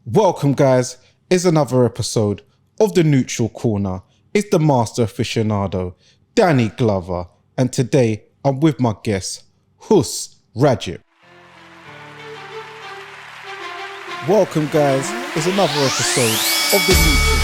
Welcome, guys. It's another episode of the Neutral Corner. It's the master aficionado, Dani Glover, and today I'm with my guest, Hus Ragip. Welcome, guys. It's another episode of the Neutral.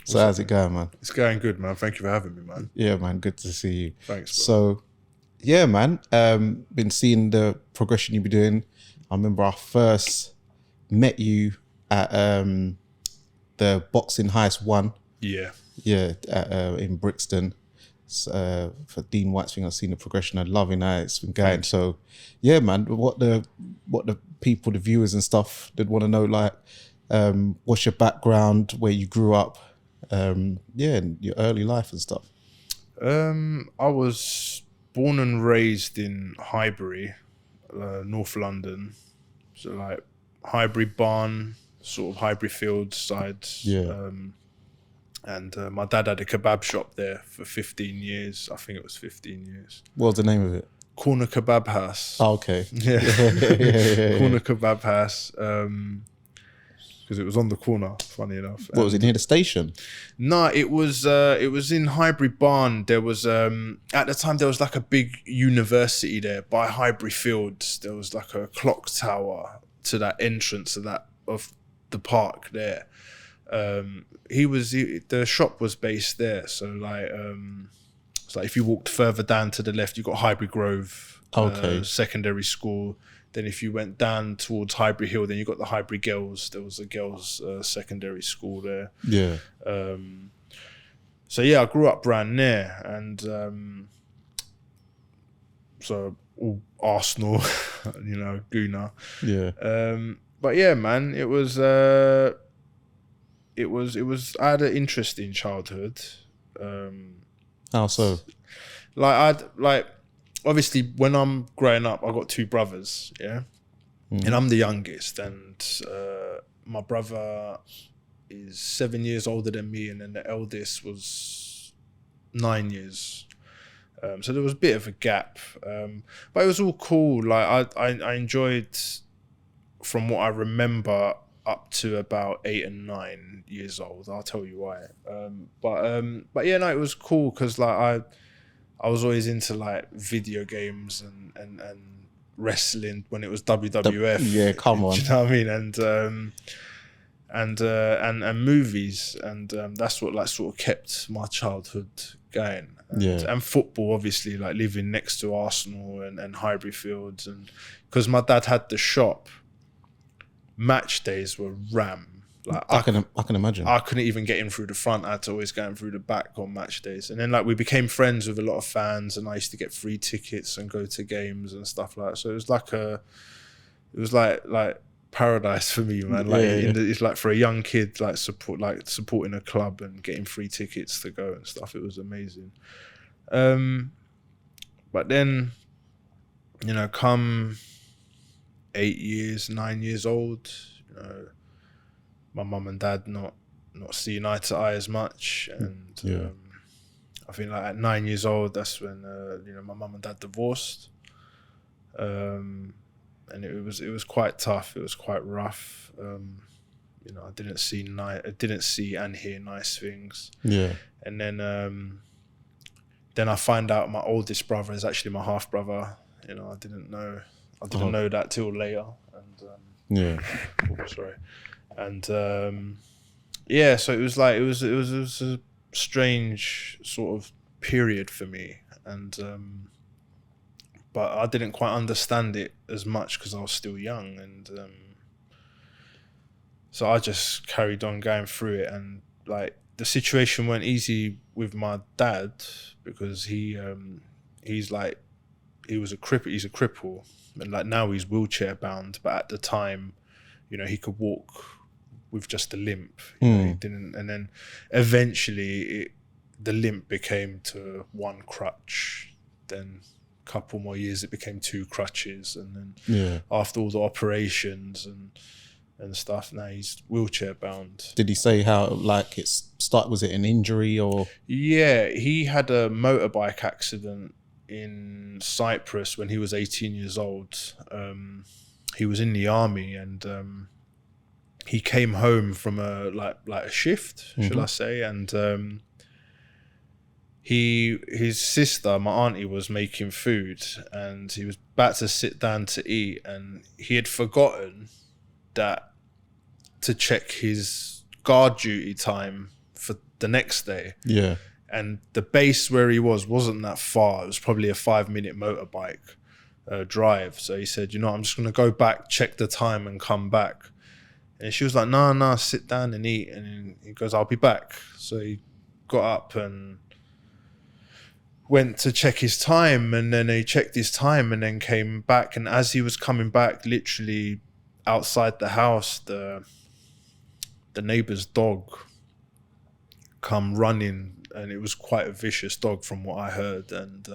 So how's it going, man? It's going good, man. Thank you for having me, man. Yeah, man. Good to see you. Thanks, bro. So, yeah, man. Been seeing the progression you've been doing. I remember I first met you at the Boxing Heist 1. Yeah. Yeah, in Brixton. For Dean White's thing, I've seen the progression. I'm loving how it's been going. So, yeah, man. What the people, the viewers and stuff, did want to know, like, what's your background, where you grew up, and your early life and stuff. I was born and raised in Highbury, North London. So like Highbury Barn, sort of Highbury Fields side. Yeah. And my dad had a kebab shop there for 15 years. I think it was 15 years. What was the name of it? Corner Kebab House. Oh, okay. Yeah. Corner Kebab House. Because it was on the corner, funny enough. What was it, near the station? No, it was in Highbury Barn. There was at the time there was like a big university there by Highbury Fields. There was like a clock tower to that entrance of the park there. The shop was based there. So like it's like if you walked further down to the left, you got Highbury Grove secondary school. Then if you went down towards Highbury Hill, then you got the Highbury Girls. There was a girls' secondary school there. Yeah. So yeah, I grew up around there, and so all Arsenal, Gooner. Yeah. But yeah, man, it was. I had an interesting childhood. How so? Obviously, when I'm growing up, I got two brothers, yeah? And I'm the youngest, and my brother is 7 years older than me, and then the eldest was 9 years. So there was a bit of a gap, but it was all cool. Like I enjoyed, from what I remember, up to about 8 and 9 years old. I'll tell you why. But yeah, no, it was cool because like I was always into like video games and wrestling when it was WWF. Yeah, come on. Do you know what I mean? And movies, and that's what like sort of kept my childhood going. And football, obviously, like living next to Arsenal and Highbury Fields, and because my dad had the shop, match days were ram. Like I can imagine. I couldn't even get in through the front. I had to always go in through the back on match days. And then like we became friends with a lot of fans, and I used to get free tickets and go to games and stuff like that. So it was like paradise for me, man. Like it's like for a young kid, like supporting a club and getting free tickets to go and stuff. It was amazing. But then, come 8 years, 9 years old, my mum and dad not seeing eye to eye as much, and I think like at 9 years old, that's when my mum and dad divorced, and it was quite tough. It was quite rough. I didn't see and hear nice things. Yeah, and then I find out my oldest brother is actually my half brother. I didn't know that till later, and sorry. And so it was a strange sort of period for me, and but I didn't quite understand it as much because I was still young, and so I just carried on going through it. And like the situation went easy with my dad because he's a cripple, and like now he's wheelchair bound, but at the time, he could walk with just a limp. He didn't, and then eventually the limp became to one crutch. Then a couple more years, it became 2 crutches. And then after all the operations and stuff, now he's wheelchair bound. Did he say how, like, was it an injury or? Yeah, he had a motorbike accident in Cyprus when he was 18 years old. He was in the army, and he came home from a shift, shall I say, and his sister, my auntie, was making food, and he was about to sit down to eat, and he had forgotten that to check his guard duty time for the next day. Yeah. And the base where he wasn't that far. It was probably a 5-minute motorbike drive. So he said, I'm just going to go back, check the time and come back. And she was like, no, sit down and eat. And he goes, I'll be back. So he got up and went to check his time, and then he checked his time and then came back. And as he was coming back, literally outside the house, the neighbor's dog come running, and it was quite a vicious dog from what I heard, and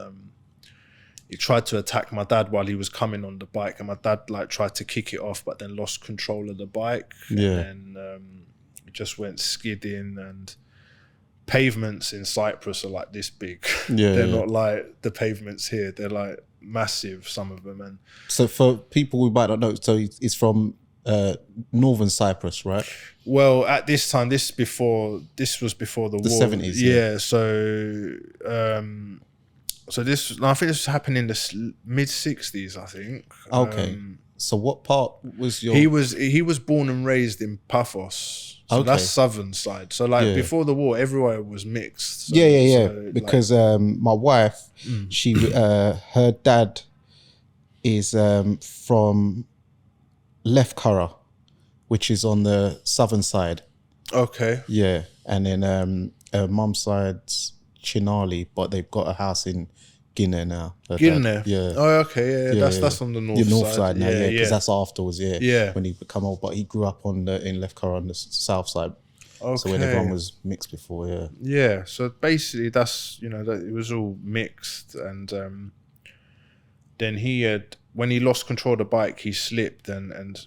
he tried to attack my dad while he was coming on the bike, and my dad tried to kick it off but then lost control of the bike. And then it just went skidding, and pavements in Cyprus are like this big. They're not like the pavements here, they're like massive, some of them. And so for people who might not know, so it's from northern Cyprus, right? Well, at this time, this was before the war. 70s. Yeah. So this, I think this happened in the mid 60s, I think. Okay. So what part was your? He was born and raised in Paphos. So that's southern side. So before the war, everywhere was mixed. So, So, because my wife, she her dad is from Lefkara, which is on the southern side. Okay. Yeah, and then mum's side's Chinali, but they've got a house in Guinea now. Guinea. Yeah. Oh, okay. Yeah. That's on the north side now. Yeah, because yeah. that's afterwards. Yeah. Yeah. When he become old, but he grew up in Lefkara on the south side. Okay. So when everyone was mixed before. Yeah. Yeah. So basically, that's that it was all mixed, and then when he lost control of the bike, he slipped and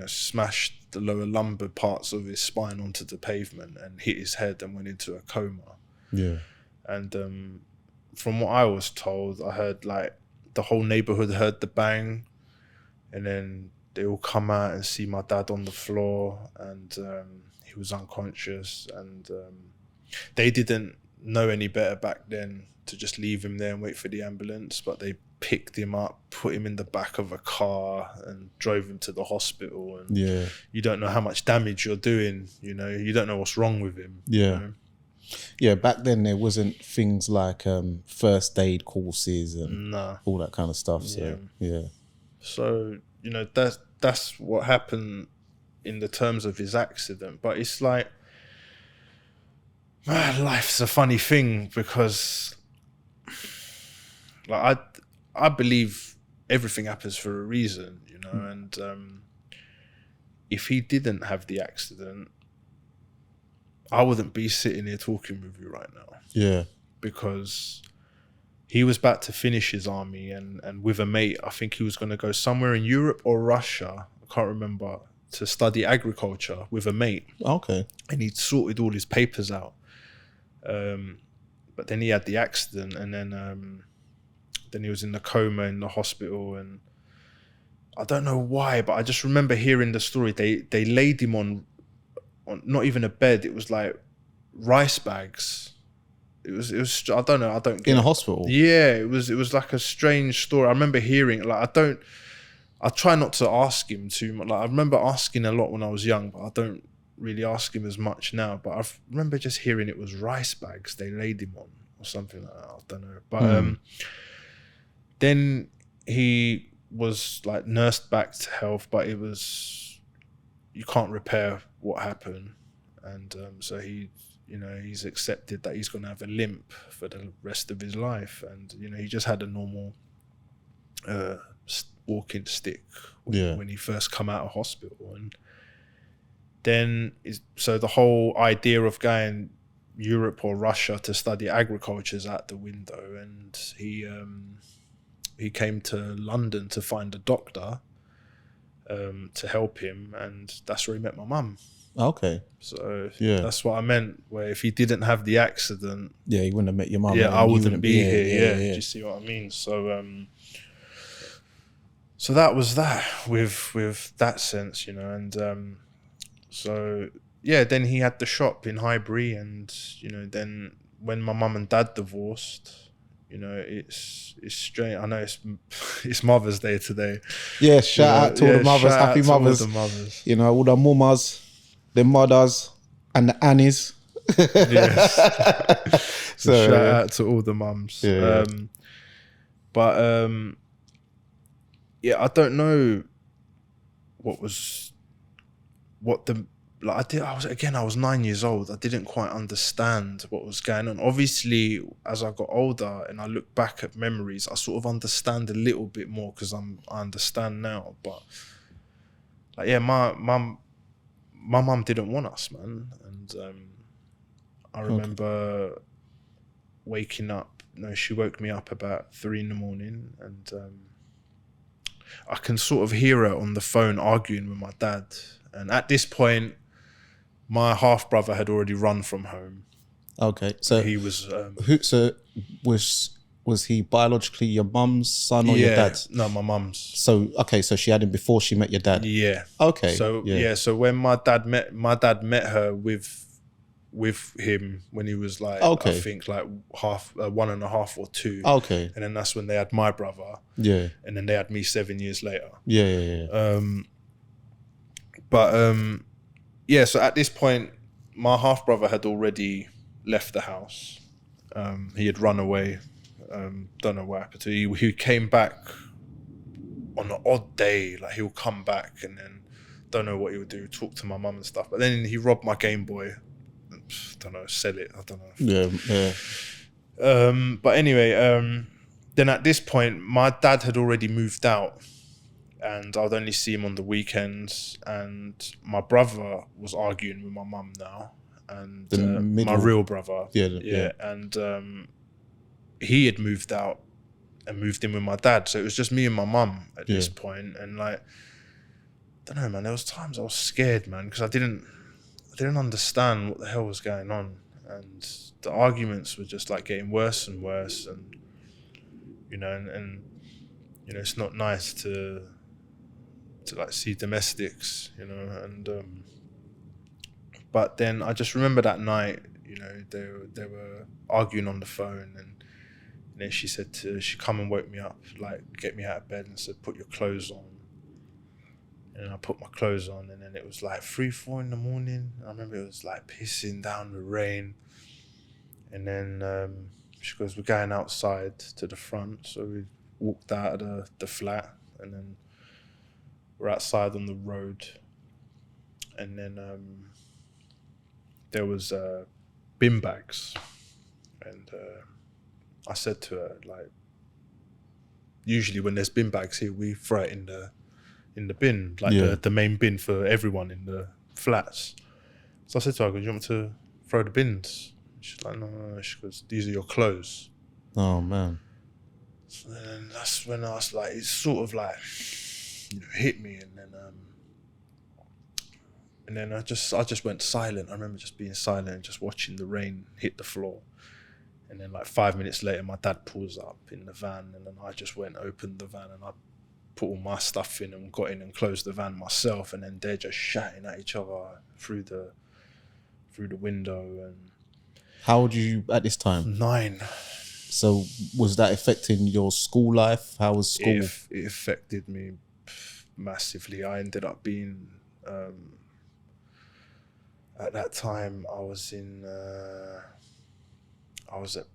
smashed the lower lumbar parts of his spine onto the pavement and hit his head and went into a coma. Yeah. And from what I was told, I heard the whole neighborhood heard the bang, and then they all come out and see my dad on the floor, and he was unconscious, and they didn't know any better back then to just leave him there and wait for the ambulance, but they picked him up, put him in the back of a car and drove him to the hospital. And you don't know how much damage you're doing, you don't know what's wrong with him. Yeah, back then there wasn't things like first aid courses and all that kind of stuff. So So that's what happened in the terms of his accident. But it's like, man, life's a funny thing, because I believe everything happens for a reason, and if he didn't have the accident, I wouldn't be sitting here talking with you right now. Yeah. Because he was about to finish his army, and with a mate, I think he was going to go somewhere in Europe or Russia, I can't remember, to study agriculture with a mate. Okay. And he'd sorted all his papers out. But then he had the accident, and then he was in the coma in the hospital, and I don't know why, but I just remember hearing the story. They laid him on not even a bed. It was like rice bags. It was I don't know. I don't get in a it. hospital. Yeah, it was like a strange story. I remember hearing I try not to ask him too much. I remember asking a lot when I was young, but I don't really ask him as much now. But I remember just hearing it was rice bags they laid him on or something like that. I don't know. But then he was nursed back to health, but it was, you can't repair what happened. And so he's accepted that he's going to have a limp for the rest of his life. And, he just had a normal walking stick when he first come out of hospital. And then, so the whole idea of going Europe or Russia to study agriculture's out the window, and he came to London to find a doctor to help him, and that's where he met my mum. Okay. So Yeah. that's what I meant, where if he didn't have the accident, Yeah, you wouldn't have met your mum. yeah, and I you wouldn't be here. Yeah. Yeah. Do you see what I mean? So so that was that with that sense, you know, and so yeah, then he had the shop in Highbury, and you know, then when my mum and dad divorced, you know, it's strange. I know it's Mother's Day today. Yeah, shout out to all the mothers, happy mothers. All the mothers. You know, all the mamas, the mothers, and the annies. Yes. So shout out to all the mums. Yeah. But yeah, I don't know I was 9 years old. I didn't quite understand what was going on. Obviously, as I got older and I look back at memories, I sort of understand a little bit more because I understand now. But like, yeah, my mum didn't want us, man. And I remember waking up. No, she woke me up about 3 a.m, and I can sort of hear her on the phone arguing with my dad. And at this point, my half brother had already run from home. Okay, so he was. Was he biologically your mum's son or your dad's? No, my mum's. So okay, so she had him before she met your dad. Yeah. Okay. So so when my dad met her with him when he was like, I think like 1.5 or 2. Okay. And then that's when they had my brother. Yeah. And then they had me 7 years later. Yeah. Yeah, so at this point, my half brother had already left the house. He had run away. Don't know what happened to him. He came back on an odd day. Like, he'll come back and then don't know what he would do, talk to my mum and stuff. But then he robbed my Game Boy. Don't know, sell it. I don't know. Yeah. But anyway, then at this point, my dad had already moved out. And I'd only see him on the weekends. And my brother was arguing with my mum now. And my real brother. Yeah. And he had moved out and moved in with my dad. So it was just me and my mum at this point. And like, I don't know, man, there was times I was scared, man, because I didn't understand what the hell was going on. And the arguments were just like getting worse and worse. And, you know, and you know, it's not nice to like see domestics, you know, and but then I just remember that night, you know, they were arguing on the phone, and then she come and woke me up, like get me out of bed and said, put your clothes on. And I put my clothes on, and then it was like 3-4 in the morning. I remember it was like pissing down the rain, and then she goes, we're going outside to the front. So we walked out of the flat, and then we're outside on the road, and then there was bin bags, and I said to her, like, usually when there's bin bags here, we throw it in the bin, like the main bin for everyone in the flats. So I said to her, do you want me to throw the bins? She's like, no. She goes, these are your clothes. Oh man. So then that's when I was like, it's sort of like, you know, hit me, and then I just went silent. I remember just being silent and just watching the rain hit the floor. And then like 5 minutes later, my dad pulls up in the van, and then I just went, opened the van, and I put all my stuff in and got in and closed the van myself. And then they're just shouting at each other through the window. And how old were you at this time? 9. So was that affecting your school life? How was school? It affected me massively. I ended up being at that time I was in I was at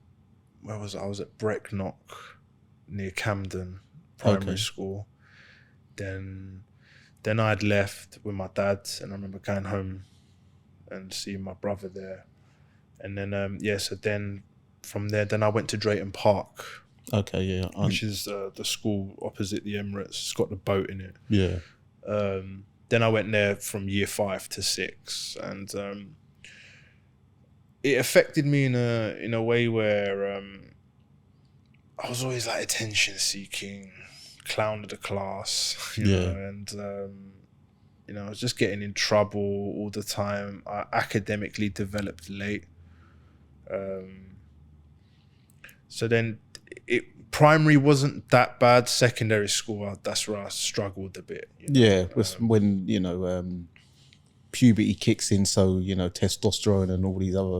Brecknock near Camden primary school. Then I'd left with my dad, and I remember going home and seeing my brother there. And then so then from there, then I went to Drayton Park. Okay, yeah. Which is the school opposite the Emirates. It's got the boat in it. Yeah. Then I went there from year 5 to 6, and it affected me in a way where I was always like attention seeking, clown of the class, you know, and you know, I was just getting in trouble all the time. I academically developed late. So then primary wasn't that bad. Secondary school, that's where I struggled a bit. You know? Yeah, was when, you know, puberty kicks in, so, you know, testosterone and all these other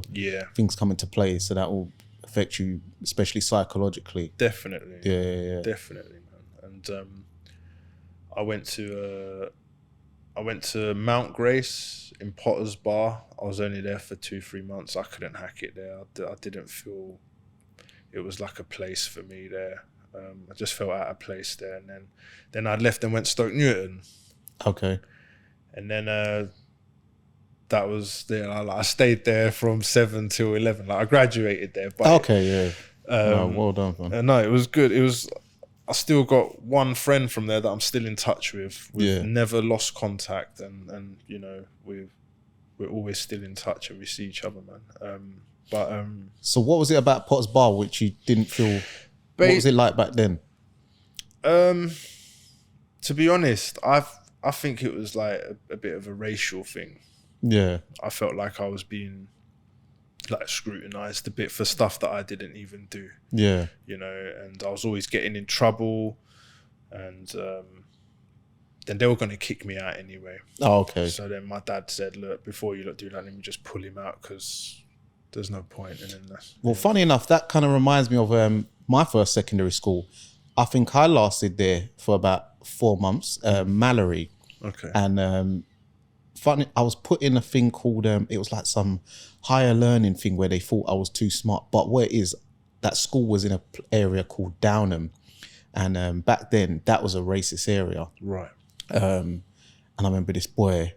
things come into play, so that will affect you, especially psychologically. Definitely. Yeah. Definitely, man. And I went to Mount Grace in Potter's Bar. I was only there for 2-3 months. I couldn't hack it there. I didn't feel it was like a place for me there. I just felt out of place there. And then I left and went Stoke Newton. Okay. And then that was there. I stayed there from 7 till 11. Like I graduated there. But well done, man. No, it was good. I still got one friend from there that I'm still in touch with. We've never lost contact, and you know, we're always still in touch, and we see each other, man. So what was it about Potter's Bar which you didn't feel? What was it like back then? To be honest, I think it was like a bit of a racial thing. Yeah, I felt like I was being like scrutinized a bit for stuff that I didn't even do. Yeah, you know, and I was always getting in trouble, and then they were going to kick me out anyway. Oh, okay. So then my dad said, "Look, before you do that, let me just pull him out because there's no point." And then funny enough, that kind of reminds me of my first secondary school. I think I lasted there for about 4 months. Mallory. Okay. And funny, I was put in a thing called it was like some higher learning thing where they thought I was too smart. But what it is, that school was in an area called Downham, and back then that was a racist area. Right. And I remember this boy,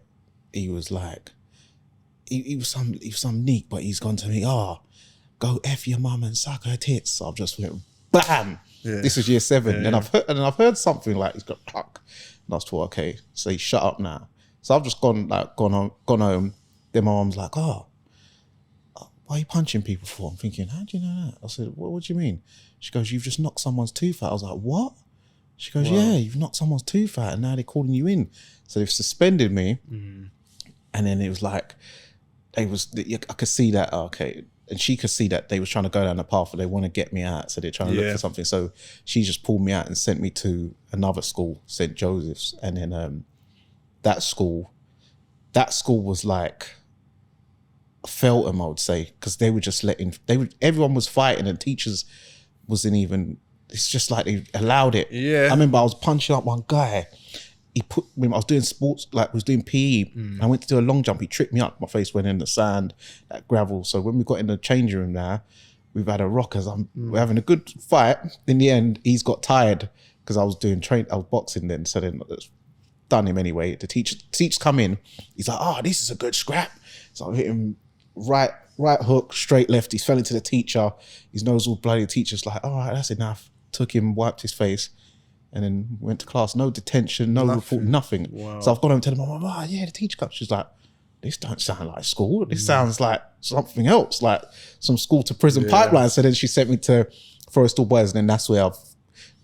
he was like, he was some neek, but he's gone to me, go F your mum and suck her tits. So I've just went, bam. Yeah. This was year 7. And I've heard something like he's got pluck. And I was thought, okay, so he shut up now. So I've just gone home. Then my mum's like, why are you punching people for? I'm thinking, how do you know that? I said, what do you mean? She goes, you've just knocked someone's tooth out. I was like, what? She goes, yeah, you've knocked someone's tooth out and now they're calling you in. So they've suspended me. And then it was like, I could see that, okay. And she could see that they was trying to go down the path where they want to get me out. So they're trying to look for something. So she just pulled me out and sent me to another school, St. Joseph's. And then that school was like Feltham, I would say, because they were just everyone was fighting and teachers wasn't even, it's just like they allowed it. Yeah. I remember I was punching up one guy. I was doing sports, like I was doing PE. I went to do a long jump. He tripped me up. My face went in the sand, that gravel. So when we got in the changing room now, we've had a rockers. We're having a good fight. In the end, he's got tired because I was boxing then. So then done him anyway. The teacher's come in. He's like, this is a good scrap. So I hit him right hook, straight left. He fell into the teacher. His nose all bloody. The teacher's like, all right, that's enough. Took him, wiped his face. And then went to class, no detention, no report, nothing. Wow. So I've gone home and tell my mum, the teacher comes. She's like, this don't sound like school. This sounds like something else, like some school to prison pipeline. So then she sent me to Forest Boys, and then that's where I've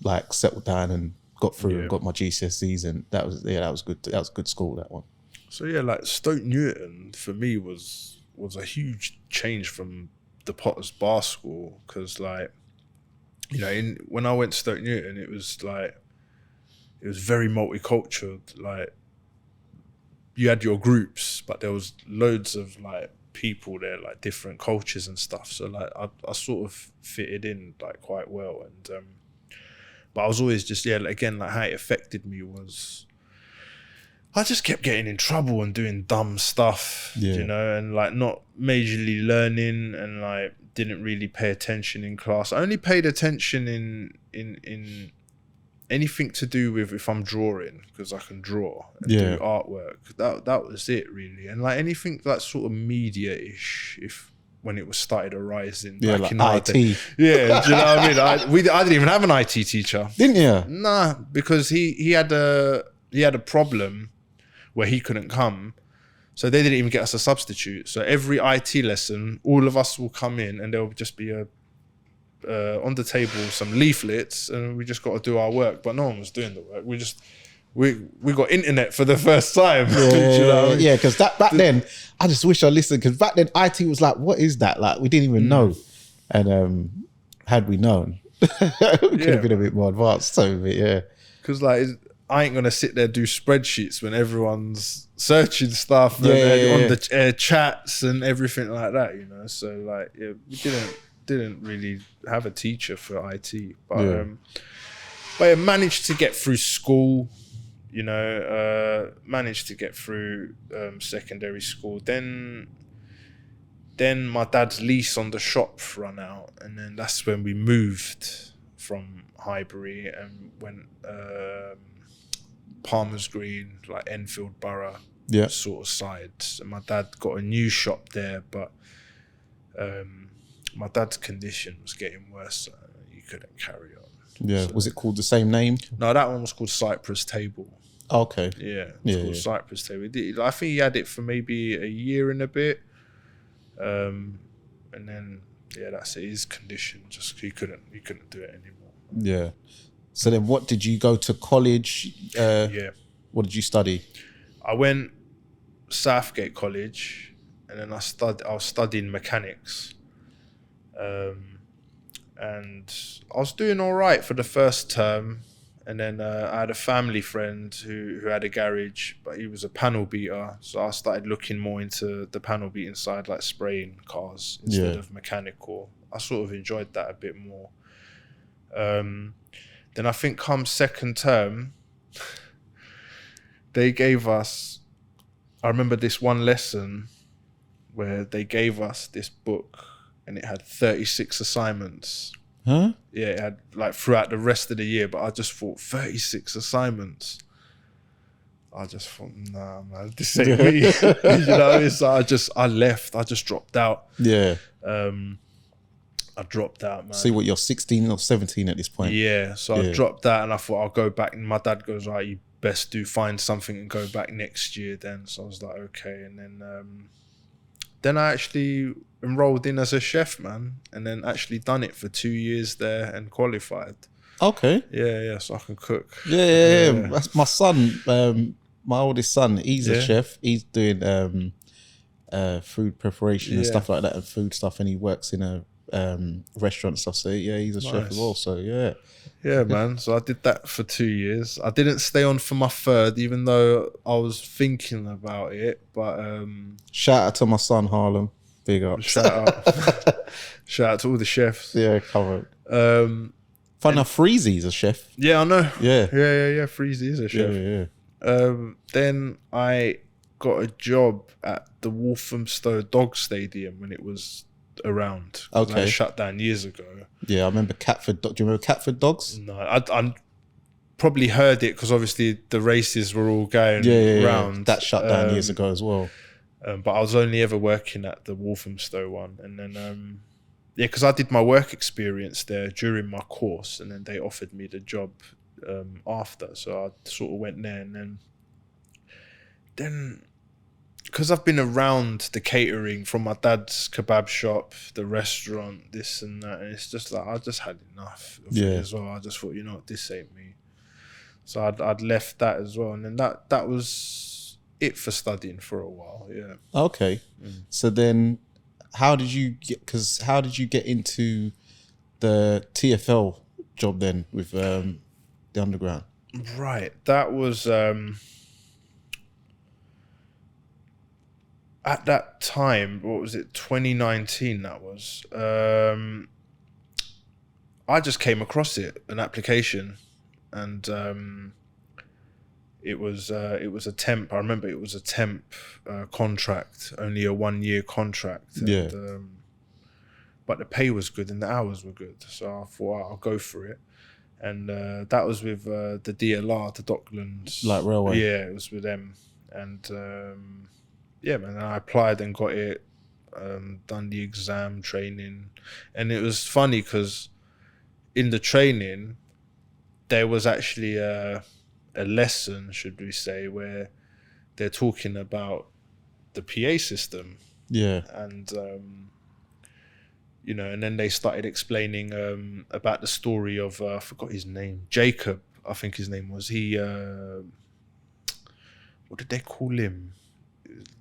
like settled down and got through and got my GCSEs, and that was good. That was a good school, that one. So like Stoke Newton for me was a huge change from the Potter's Bar school, because like, you know, when I went to Stoke Newton, it was very multicultural. Like, you had your groups, but there was loads of like people there, like different cultures and stuff. So like, I sort of fitted in like quite well. And but I was always just again, like how it affected me was I just kept getting in trouble and doing dumb stuff, you know, and like not majorly learning, and like didn't really pay attention in class. I only paid attention in anything to do with if I'm drawing, because I can draw and do artwork. That was it really. And like anything like sort of media-ish, when it was started arising back in like IT. Yeah, do you know what I mean? I didn't even have an IT teacher. Didn't you? Nah, because he had a problem where he couldn't come. So they didn't even get us a substitute. So every IT lesson, all of us will come in and there'll just be on the table some leaflets, and we just got to do our work. But no one was doing the work. We got internet for the first time. Yeah, Do you know what I mean? yeah, because back then, I just wish I listened, because back then IT was like, what is that? Like, we didn't even know. And had we known, we could have been a bit more advanced. So, yeah. Because like, I ain't gonna sit there do spreadsheets when everyone's searching stuff on the chats and everything like that, you know. So like, yeah, we didn't really have a teacher for IT, but I managed to get through school, you know. Managed to get through secondary school. Then my dad's lease on the shop ran out, and then that's when we moved from Highbury and went Palmer's Green, like Enfield Borough, sort of side. And my dad got a new shop there, but my dad's condition was getting worse, so he couldn't carry on. Yeah, so, was it called the same name? No, that one was called Cypress Table. Okay. Yeah, it's called Cypress Table. I think he had it for maybe a year and a bit. And then that's it. His condition, just he couldn't do it anymore. Yeah. So then, what did you go to college? What did you study? I went Southgate College, and then I was studying mechanics. And I was doing all right for the first term, and then I had a family friend who had a garage, but he was a panel beater, so I started looking more into the panel beating side, like spraying cars instead of mechanical. I sort of enjoyed that a bit more. Then I think come second term, they gave us, I remember this one lesson where they gave us this book and it had 36 assignments. Huh? Yeah, it had like throughout the rest of the year, but I just thought 36 assignments. I just thought, nah, man, this ain't me. You know, I left. I just dropped out. Yeah. I dropped out, man. See what, you're 16 or 17 at this point? Yeah, so I dropped out and I thought I'll go back. And my dad goes, right, you best find something and go back next year then. So I was like, okay. And then I actually enrolled in as a chef, man, and then actually done it for 2 years there and qualified. Okay. Yeah, so I can cook. Yeah. That's my son, my oldest son. He's a chef. He's doing food preparation and stuff like that, and food stuff, and he works in a restaurant and stuff. So yeah, he's a chef as well. So yeah, man. So I did that for 2 years. I didn't stay on for my third, even though I was thinking about it. But shout out to my son Harlem. Big up. Shout out to all the chefs. Yeah, cover it. Fun enough, Freezy's a chef. Yeah, I know. Yeah. Freezy is a chef. Yeah. Then I got a job at the Walthamstow Dog Stadium when it was around. Okay. It shut down years ago. Yeah, I remember Catford. Do you remember Catford Dogs? No, I probably heard it because obviously the races were all going around. That shut down years ago as well. But I was only ever working at the Walthamstow one. And then, because I did my work experience there during my course, and then they offered me the job after. So I sort of went there, and then because I've been around the catering from my dad's kebab shop, the restaurant, this and that, and it's just like I just had enough of it as well. I just thought, you know what, this ain't me. So I'd left that as well, and then that was it for studying for a while. Yeah. Okay. So then, how did you get into the TFL job then with the Underground? Right. That was at that time, what was it, 2019 that was. I just came across an application, and it was a temp. I remember it was a temp contract, only a 1 year contract. And, but the pay was good and the hours were good, so I thought I'll go for it. And that was with the DLR, the Docklands Light Railway. Yeah, it was with them. And man, I applied and got it. Done the exam training, and it was funny because in the training there was actually a lesson, should we say, where they're talking about the PA system. Yeah. And you know, and then they started explaining about the story of I forgot his name, Jacob, I think his name was. He what did they call him?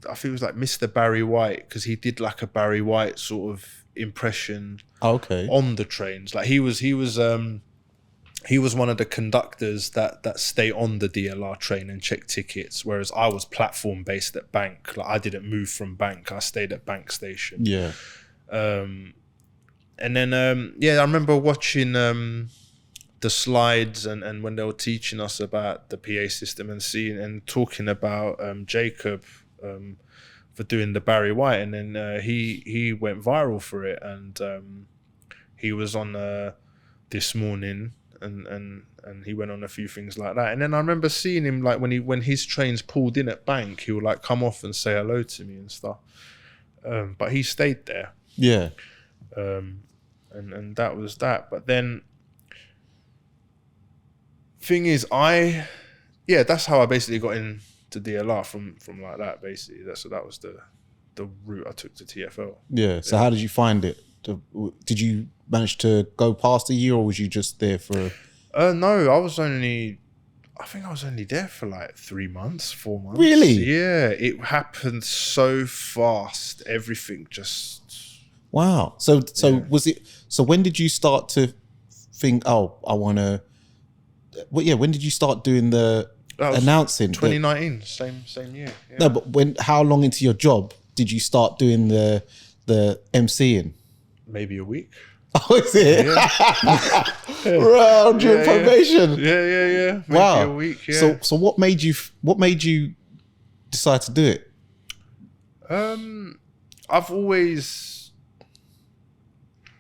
I think it was like Mr. Barry White, because he did like a Barry White sort of impression on the trains. Like he was one of the conductors that stay on the DLR train and check tickets, whereas I was platform based at Bank. Like I didn't move from Bank, I stayed at Bank Station. Yeah. And then I remember watching the slides and when they were teaching us about the PA system and seeing and talking about Jacob for doing the Barry White, and then he went viral for it, and he was on This Morning, and he went on a few things like that. And then I remember seeing him, like when his trains pulled in at Bank, he would like come off and say hello to me and stuff, but he stayed there. Yeah. And that was that. But then thing is, that's how I basically got into DLR from like that. Basically, that was the route I took to TFL. Yeah. So how did you find it? Did you manage to go past a year, or was you just there for? No, I think I was only there for like 3 months, 4 months. Really? Yeah, it happened so fast. Everything just. Wow. So was it? So when did you start to think? Oh, I want to. Well, yeah. When did you start doing the announcing? 2019, same year. Yeah. No, but how long into your job did you start doing the MCing? Maybe a week. Oh, is it? Yeah. Wow, during probation. Yeah. Maybe Wow. a week. Yeah. So what made you decide to do it? I've always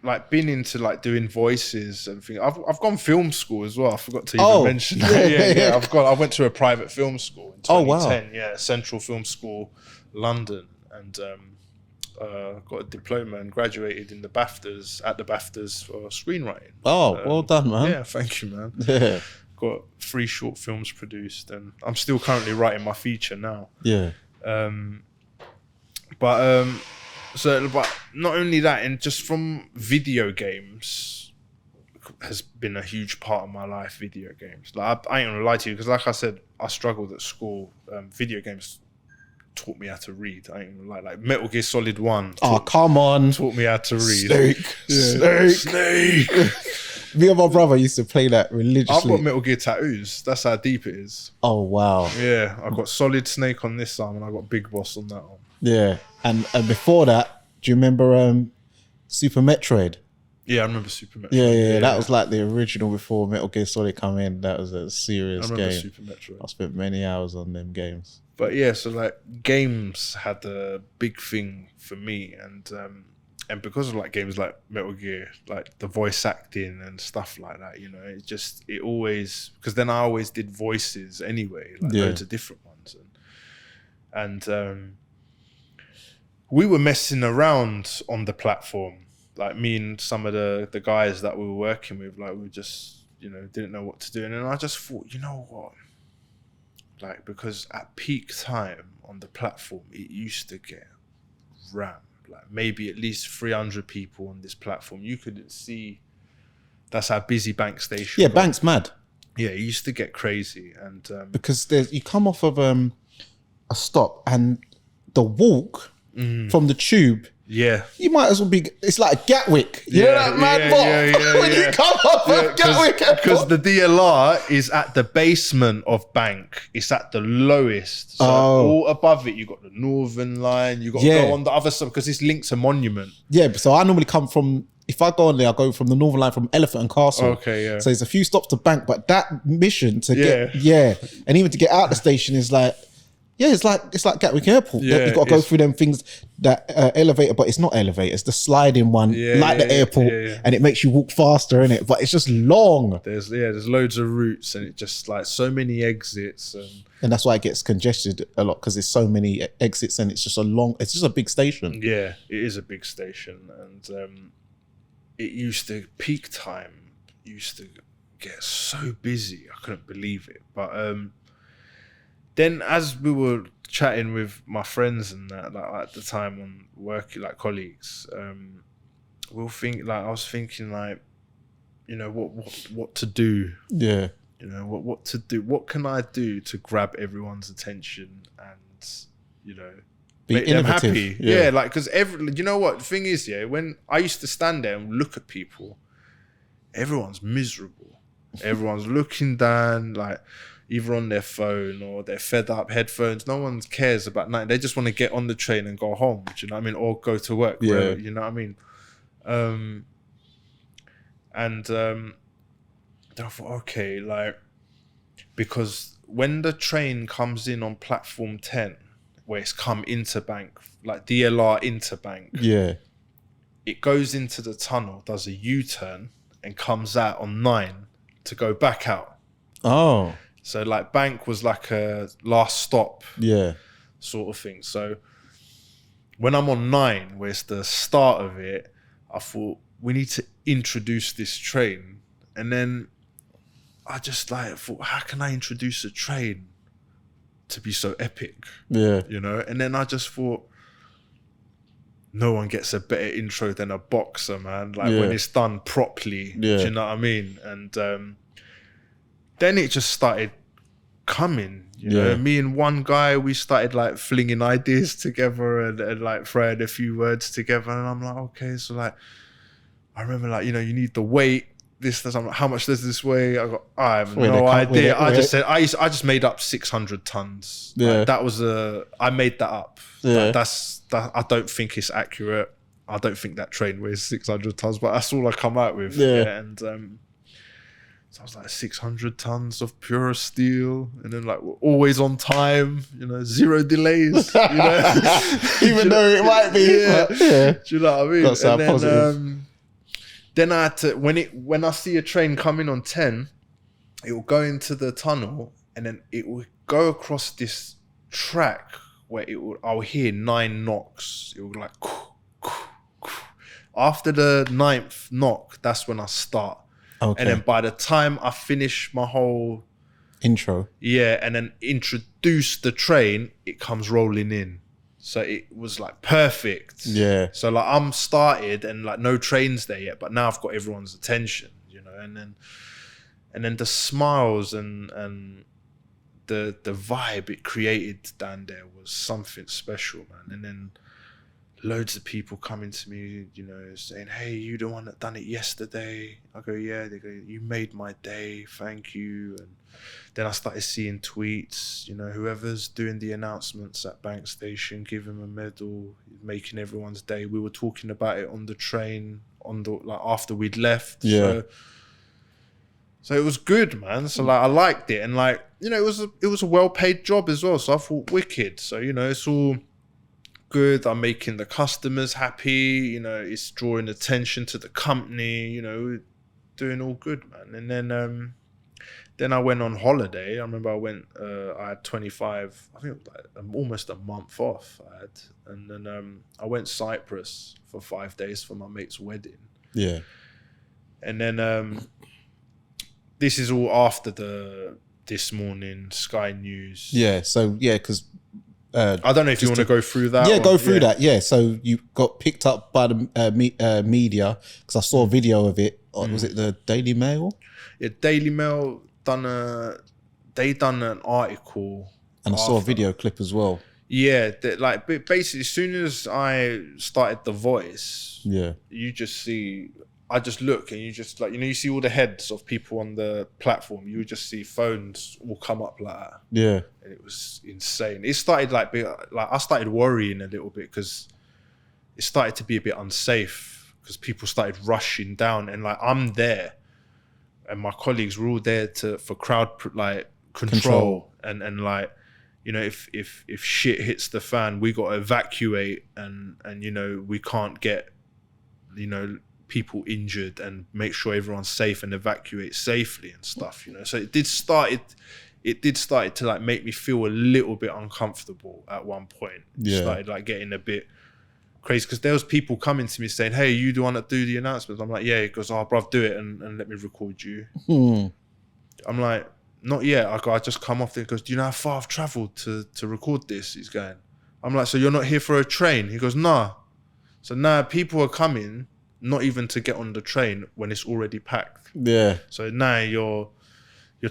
like been into like doing voices and things. I've gone film school as well. I forgot to even mention that. Yeah. I went to a private film school in 2010. Oh, wow. Yeah, Central Film School, London, and got a diploma and graduated in the BAFTAs for screenwriting. Oh, well done, man. Yeah, thank you, man. Yeah. Got 3 short films produced, and I'm still currently writing my feature now. Yeah. But not only that, and just from video games has been a huge part of my life. Video games, like I ain't gonna lie to you, because like I said, I struggled at school. Video games taught me how to read. I ain't gonna lie, like Metal Gear Solid 1. Come on. Taught me how to read. Snake. Me and my brother used to play that religiously. I've got Metal Gear tattoos. That's how deep it is. Oh, wow. Yeah, I've got Solid Snake on this arm and I got Big Boss on that arm. Yeah. And before that, do you remember Super Metroid? Yeah, I remember Super Metroid. Yeah. That was like the original before Metal Gear Solid come in. That was a serious game. Super Metroid. I spent many hours on them games. But yeah, so like games had a big thing for me, and because of like games like Metal Gear, like the voice acting and stuff like that, you know, it always, because then I always did voices anyway, like loads of different ones, and we were messing around on the platform, like me and some of the guys that we were working with, like we just, you know, didn't know what to do, and then I just thought, you know what, like, because at peak time on the platform, it used to get rammed. Like maybe at least 300 people on this platform. You couldn't see. That's how busy Bank Station. Yeah, Bank's mad. Yeah, it used to get crazy, and because you come off of a stop, and the walk from the tube. Yeah, you might as well be. It's like Gatwick. You know that mad bot when you come off of Gatwick. Because the DLR is at the basement of Bank. It's at the lowest. So all above it, you got the Northern Line. You got to go on the other side because it's linked to Monument. Yeah, so I normally come from. If I go on there, I go from the Northern Line from Elephant and Castle. Okay, yeah. So there's a few stops to Bank, but that mission to get, and even to get out the station is like. Yeah, it's like Gatwick Airport. Yeah, you've got to go through them things that elevator, but it's not elevator. It's the sliding one, like the airport, and it makes you walk faster, innit? But it's just long. There's loads of routes, and it just like so many exits, and that's why it gets congested a lot because there's so many exits, and it's just a big station. Yeah, it is a big station, and it used to peak time used to get so busy. I couldn't believe it, but. then as we were chatting with my friends and that, like at the time on work, like colleagues, I was thinking like, you know, what to do. Yeah. You know, what to do. What can I do to grab everyone's attention and, you know, Be make them innovative. happy? Yeah. Yeah, like, because you know what? The thing is, yeah, when I used to stand there and look at people, everyone's miserable. Everyone's looking down, like, either on their phone or they're fed up, headphones. No one cares about nothing. They just want to get on the train and go home, do you know what I mean? Or go to work, Yeah. wherever, you know what I mean? Then I thought, okay, like, because when the train comes in on platform 10, where it's come into Bank, like DLR into Bank, Yeah. it goes into the tunnel, does a U-turn, and comes out on 9 to go back out. Oh. So like Bank was like a last stop Yeah. sort of thing. So when I'm on 9, where it's the start of it, I thought we need to introduce this train. And then I just like thought, how can I introduce a train to be so epic? Yeah. You know? And then I just thought, no one gets a better intro than a boxer, man. Like when it's done properly, do you know what I mean? And then it just started coming, you know? Me and one guy, we started like flinging ideas together and like throwing a few words together. And I'm like, okay, so like, I remember like, you know, you need the weight. I'm like, how much does this weigh? I have no idea. I just said, I just made up 600 tons. Yeah. Like, that was I made that up. Yeah. That I don't think it's accurate. I don't think that train weighs 600 tons, but that's all I come out with. Yeah. And so I was like 600 tons of pure steel, and then like we're always on time, you know, 0 delays, you know, Even though it might be. yeah. Do you know what I mean? Got to sound and then, positive. Then I had to, when I see a train coming on 10, it will go into the tunnel and then it will go across this track where I'll hear 9 knocks. It will like, after the 9th knock, that's when I start. Okay. And then by the time I finish my whole intro. Yeah, and then introduce the train, it comes rolling in. So it was like perfect. Yeah. So like I'm started and like no train's there yet, but now I've got everyone's attention, you know, and then the smiles and the vibe it created down there was something special, man. And then loads of people coming to me, you know, saying, hey, you the one that done it yesterday? I go, yeah. They go, you made my day, thank you. And then I started seeing tweets, you know, whoever's doing the announcements at Bank Station, give him a medal, making everyone's day. We were talking about it on the train, like after we'd left. Yeah. So it was good, man. So like I liked it, and like, you know, it was a well-paid job as well. So I thought wicked. So, you know, it's all good. I'm making the customers happy, you know, it's drawing attention to the company, you know, doing all good, man. And then I went on holiday. I remember I had 25, I think it was like almost a month off I had. And then I went Cyprus for 5 days for my mate's wedding. Yeah. And then this is all after This Morning Sky News. Yeah. So yeah, because I don't know if you want to go through that. Yeah, go through that. Yeah, so you got picked up by the media because I saw a video of it. Was it the Daily Mail? Yeah, Daily Mail done an article, and I saw a video clip as well. Yeah, like basically, as soon as I started The Voice, yeah, you just see. I just look and you just like, you know, you see all the heads of people on the platform. You would just see phones all come up like that. Yeah. And it was insane. It started like I started worrying a little bit because it started to be a bit unsafe because people started rushing down, and like I'm there and my colleagues were all there for crowd like control. And like, you know, if shit hits the fan, we got to evacuate and you know, we can't get, you know, people injured and make sure everyone's safe and evacuate safely and stuff, you know. So it did start to like make me feel a little bit uncomfortable at one point. Yeah. It started like getting a bit crazy because there was people coming to me saying, hey, you the one that do the announcements? I'm like, yeah. He goes, oh, bruv, do it and let me record you. I'm like, not yet. I just come off there. He goes, do you know how far I've travelled to record this? He's going. I'm like, so you're not here for a train? He goes, nah. So now people are coming, not even to get on the train when it's already packed. Yeah. So now you're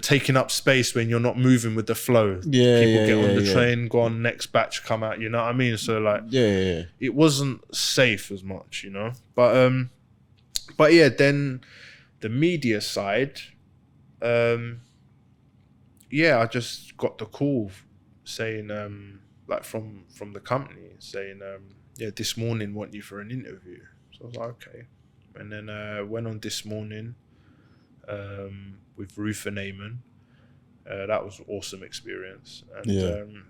taking up space when you're not moving with the flow. Yeah, people get on the train, go on, next batch come out. You know what I mean? So like, it wasn't safe as much, you know. But yeah, then the media side, I just got the call saying, like from the company saying, this morning want you for an interview. So I was like, okay. And then went on This Morning with Ruth and Eamon. That was an awesome experience. And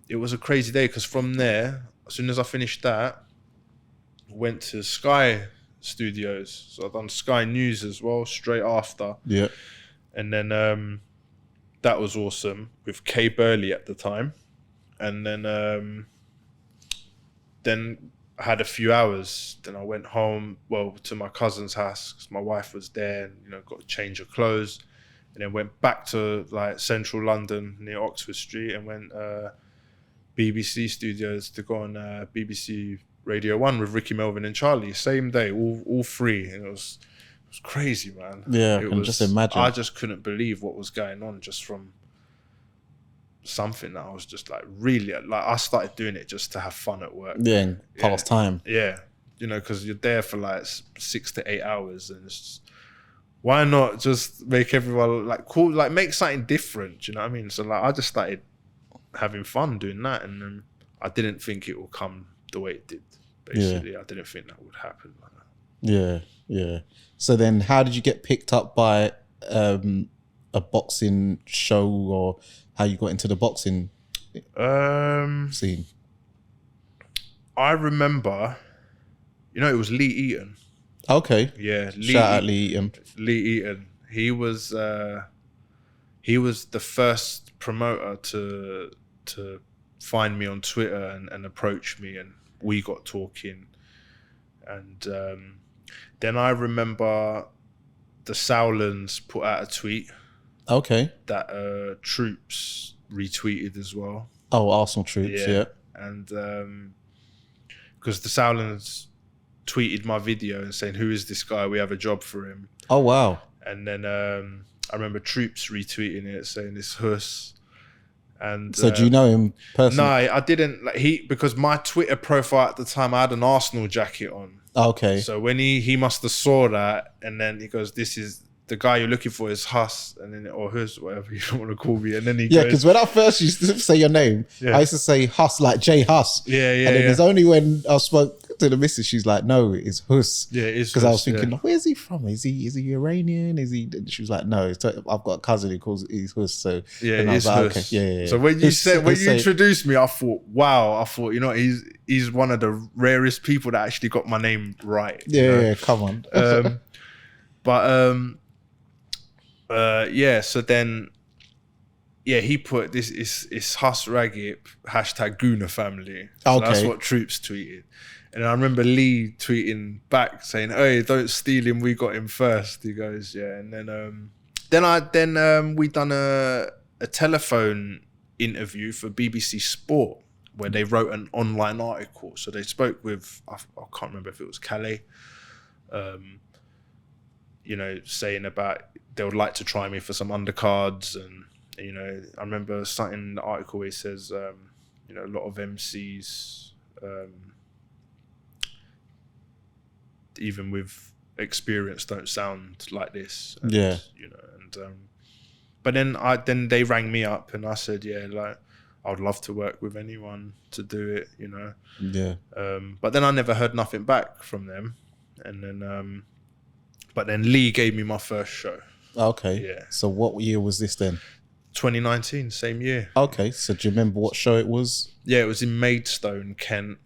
it was a crazy day because from there, as soon as I finished that, went to Sky Studios. So I've done Sky News as well, straight after. Yeah. And then that was awesome with Kay Burley at the time. And then I had a few hours. Then I went home, to my cousin's house because my wife was there and, you know, got a change of clothes. And then went back to like central London near Oxford Street and went BBC Studios to go on BBC Radio 1 with Ricky Melvin and Charlie. Same day, all three. And it was crazy, man. Yeah, I can just imagine. I just couldn't believe what was going on just from something that I was just like really like. I started doing it just to have fun at work. Yeah, and pass time. Yeah, you know, because you're there for like 6 to 8 hours, and it's just, why not just make everyone like cool, like make something different? You know what I mean? So like, I just started having fun doing that, and then I didn't think it would come the way it did. Basically, I didn't think that would happen like that. Yeah. So then, how did you get picked up by a boxing show, or how you got into the boxing scene? I remember, you know, it was Lee Eaton. Okay. Yeah, Shout out Lee Eaton. Lee Eaton. He was the first promoter to find me on Twitter and approach me, and we got talking. And then I remember the Sowlands put out a tweet. Okay. That Troops retweeted as well. Oh, Arsenal Troops, yeah. And because the Sowlands tweeted my video and saying, who is this guy? We have a job for him. Oh, wow. And then I remember Troops retweeting it saying it's Hus. And so do you know him personally? No, I didn't. Like because my Twitter profile at the time, I had an Arsenal jacket on. Okay. So when he must have saw that, and then he goes, this is the guy you're looking for is Hus, and then or Hus, whatever you want to call me. And then he goes, because when I first used to say your name, I used to say Hus, like J Hus. Yeah. And then it's only when I spoke to the missus, she's like, no, it's Hus. Yeah, it is. Because I was thinking, where's he from? Is he Iranian? Is he? She was like, no, I've got a cousin who calls he's Hus. So yeah, it's like, Hus. Okay, yeah. So when you introduced me, I thought, wow. You know, he's one of the rarest people that actually got my name right. Yeah, come on. So then, he put this is Hus Ragip #Guna family. So that's what Troops tweeted. And I remember Lee tweeting back saying, "Hey, don't steal him. We got him first." He goes, "Yeah." And then we done a telephone interview for BBC Sport where they wrote an online article. So they spoke with I can't remember if it was Calais. You know, saying about they would like to try me for some undercards, and you know, I remember citing in the article where it says, you know, a lot of MCs. Even with experience don't sound like this. And, you know, and but then they rang me up and I said, like I'd love to work with anyone to do it, you know. But then I never heard nothing back from them, and then but then Lee gave me my first show. Okay. So what year was this then? 2019, same year. Okay, so do you remember what show it was? Yeah, it was in Maidstone, Kent.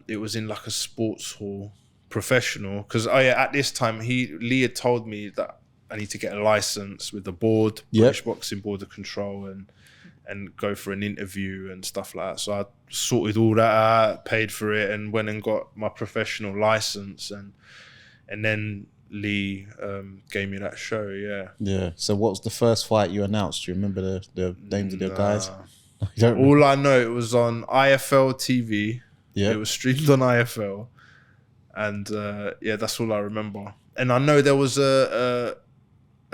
It was in like a sports hall, professional, because at this time Lee had told me that I need to get a license with the board, British Boxing Board of Control, and go for an interview and stuff like that. So I sorted all that out, paid for it, and went and got my professional license, and then Lee gave me that show. Yeah. Yeah. So what was the first fight you announced? Do you remember the names of the guys? You don't All I know, it was on IFL TV. Yeah. It was streamed on IFL, and yeah, that's all I remember. And I know there was a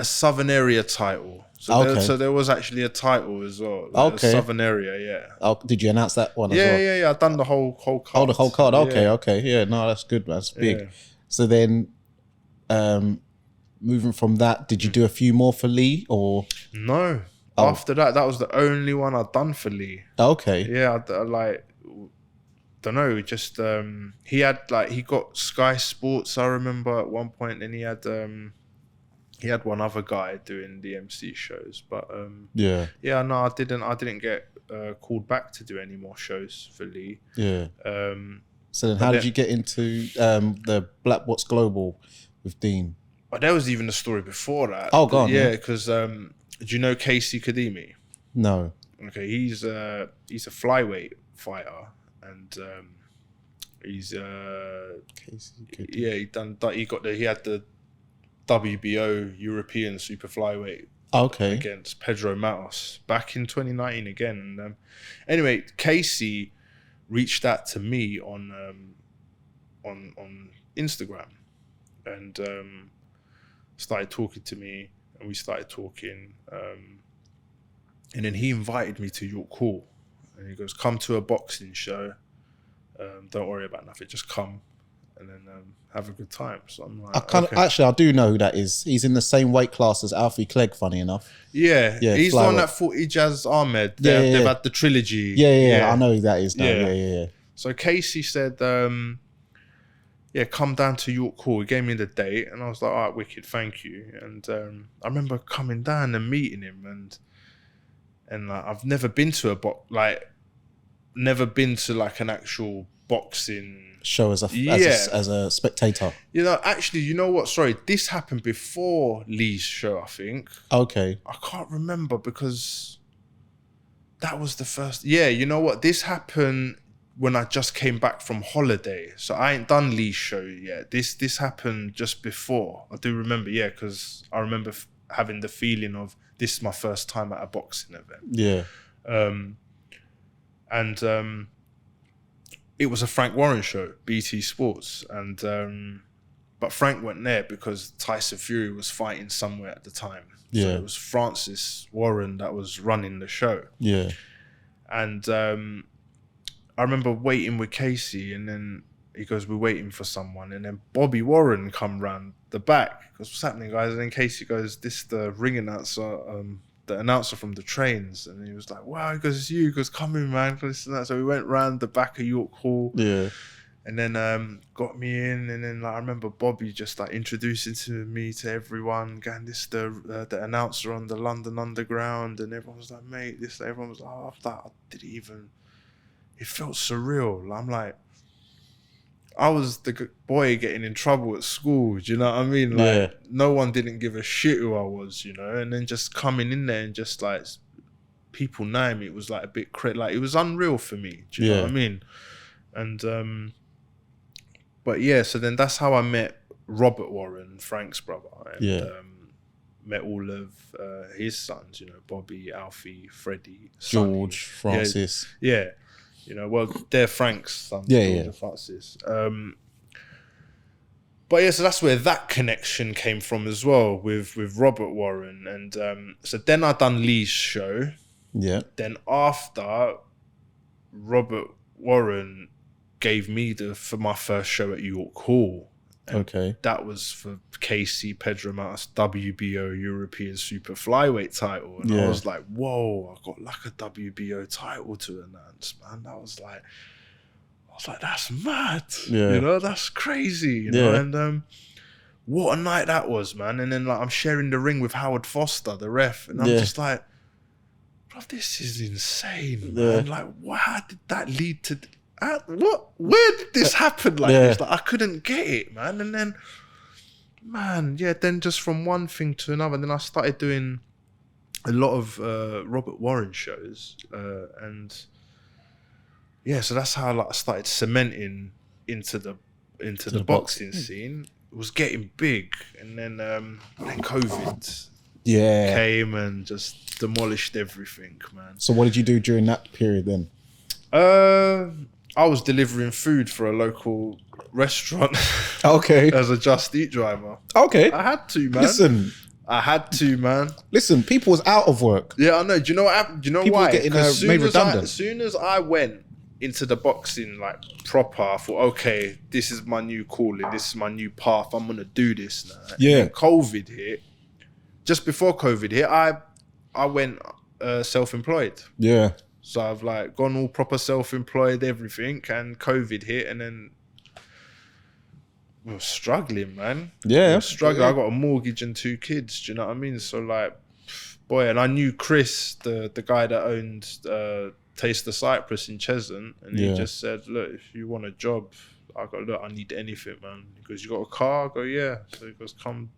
Southern Area title. So there was actually a title as well. Like a Southern Area, yeah. Oh, did you announce that one as well? Yeah. I've done the whole card. Oh, the whole card. Yeah. Okay. Yeah, no, that's good. That's big. Yeah. So then, moving from that, did you do a few more for Lee or? No. After that was the only one I'd done for Lee. Okay. Yeah, I like, don't know, just he got Sky Sports, I remember at one point, and he had one other guy doing the MC shows, but no, I didn't get called back to do any more shows for Lee. Yeah. So then how did you get into the Black Box Global with Dean? Oh, there was even a story before that. Oh, go on. Yeah, because do you know Casey Kadimi? No. Okay, he's a flyweight fighter, and he's Casey Kadimi. he had the WBO European Super Flyweight against Pedro Matos back in 2019 again. And, anyway, Casey reached out to me on Instagram and started talking to me, and we started talking. And then he invited me to York Hall, and he goes, "Come to a boxing show. Don't worry about nothing. Just come, and then have a good time." So I'm like, I do know who that is. He's in the same weight class as Alfie Clegg, funny enough. Yeah, he's the one that fought Ijaz Ahmed. They've had the trilogy. Yeah, I know who that is now. Yeah. So Casey said, come down to York Hall. He gave me the date, and I was like, all right, wicked, thank you. And I remember coming down and meeting him, and like, I've never been to an actual boxing show as a spectator. Actually, you know what? Sorry, this happened before Lee's show, I think. Okay. I can't remember because that was the first. Yeah, you know what? This happened when I just came back from holiday, so I ain't done Lee's show yet. This happened just before. I do remember, because I remember having the feeling of this is my first time at a boxing event. Yeah. It was a Frank Warren show, BT Sports, and but Frank went there because Tyson Fury was fighting somewhere at the time. Yeah. So it was Francis Warren that was running the show. Yeah. And I remember waiting with Casey, and then he goes, "We're waiting for someone," and then Bobby Warren come round the back. He goes, "What's happening, guys?" And then Casey goes, "This is the ring announcer, the announcer from the trains." And he was like, "Wow," he goes, "It's you." He goes, "Come in, man." So we went round the back of York Hall. Yeah. And then got me in, and then I remember Bobby just introducing me to everyone, going, "This the announcer on the London Underground," and everyone was like, "Mate, this." Everyone was like, "Oh, I didn't even." It felt surreal. I'm like, I was the boy getting in trouble at school. Do you know what I mean? No one didn't give a shit who I was, and then just coming in there and just people knowing me, it was a bit it was unreal for me. Do you know what I mean? And but yeah, so then that's how I met Robert Warren, Frank's brother, and met all of his sons. Bobby, Alfie, Freddie, George, Sonny. Francis. Yeah. Well, they're Frank's sons, George and Francis. But yeah, so that's where that connection came from as well with Robert Warren. And so then I done Lee's show. Yeah. Then after, Robert Warren gave me for my first show at York Hall. And that was for Casey Pedro Matos WBO European Super Flyweight title. And I was like, whoa, I got a WBO title to announce, man. I was like, that's mad. Yeah. That's crazy. And what a night that was, man. And then I'm sharing the ring with Howard Foster, the ref. And I'm just like, bro, this is insane, man. How did that lead to... Where did this happen this? I couldn't get it, man. And then, then just from one thing to another, then I started doing a lot of Robert Warren shows, and so that's how I started cementing into the boxing scene was getting big, and then COVID came and just demolished everything, man. So what did you do during that period then? I was delivering food for a local restaurant. Okay. As a Just Eat driver. Okay. I had to, man. I had to, man. Listen, people was out of work. Yeah, I know. Do you know what happened? Do you know people why? Getting made redundant. As soon as I went into the boxing like proper, I thought, okay, this is my new calling. This is my new path. I'm gonna do this now. Yeah. And COVID hit. Just before COVID hit, I went self-employed. Yeah. So I've like gone all proper self-employed, everything, and COVID hit, and then we were struggling, man. Yeah. We were struggling. I got a mortgage and 2 kids. Do you know what I mean? So like, boy, and I knew Chris, the guy that owned Taste the Cypress in Cheshunt, and he just said, look, if you want a job, I need anything, man. He goes, you got a car? I go, yeah. So he goes, come.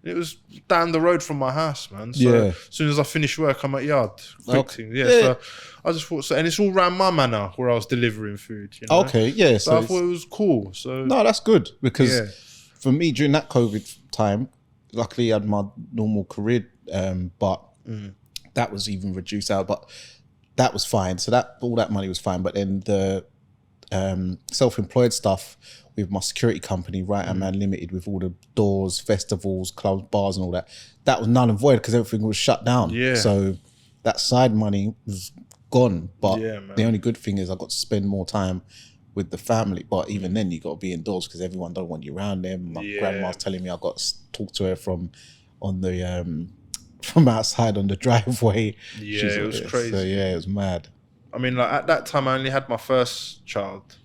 And it was down the road from my house, man. So as soon as I finish work, I'm at yard. Quick thing. So I just thought, and it's all around my manor where I was delivering food. You know? Okay, yeah. So I thought it was cool. So no, that's good, because for me during that COVID time, luckily I had my normal career, but that was even reduced out. But that was fine. So that all that money was fine. But then the self-employed stuff with my security company, Right and Man Limited, with all the doors, festivals, clubs, bars and all that, that was null and void because everything was shut down. Yeah. So that side money was gone. But the only good thing is I got to spend more time with the family. But even then you got to be indoors because everyone don't want you around them. My grandma's telling me I got to talk to her from outside on the driveway. Yeah, it was crazy. So it was mad. I mean, like at that time I only had my first child.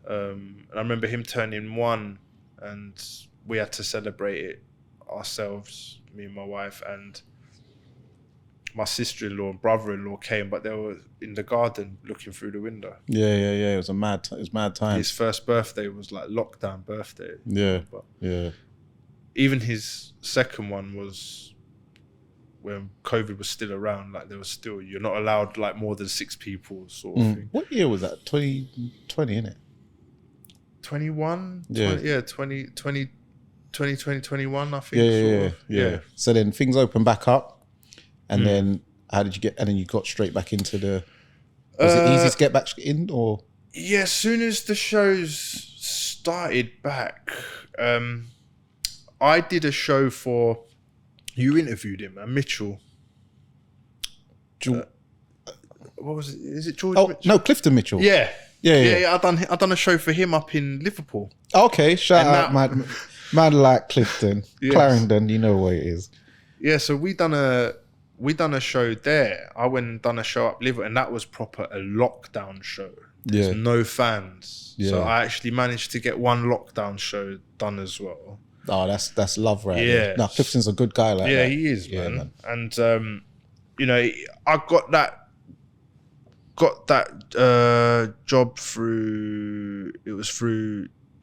And I remember him turning 1 and we had to celebrate it ourselves, me and my wife, and my sister-in-law and brother-in-law came, but they were in the garden looking through the window. Yeah. It was mad time. His first birthday was like lockdown birthday. But even his second one was when COVID was still around. Like there was still, you're not allowed like more than 6 people sort of thing. What year was that? 2020, innit? 21? 2021, I think. Yeah. So then things opened back up, and then how did you get? And then you got straight back into the. Was it easy to get back in, or? Yeah, as soon as the shows started back, I did a show for. You interviewed him, Mitchell. What was it? Is it George? Oh no, Clifton Mitchell. Yeah. I done a show for him up in Liverpool. Okay, shout out, man like Clifton, Clarendon. You know where it is. Yeah, so we done a show there. I went and done a show up Liverpool, and that was proper a lockdown show. There's no fans, so I actually managed to get one lockdown show done as well. Oh, that's love, right? Yeah. No, Clifton's a good guy, like that. Yeah, he is, man. And you know, I got that job through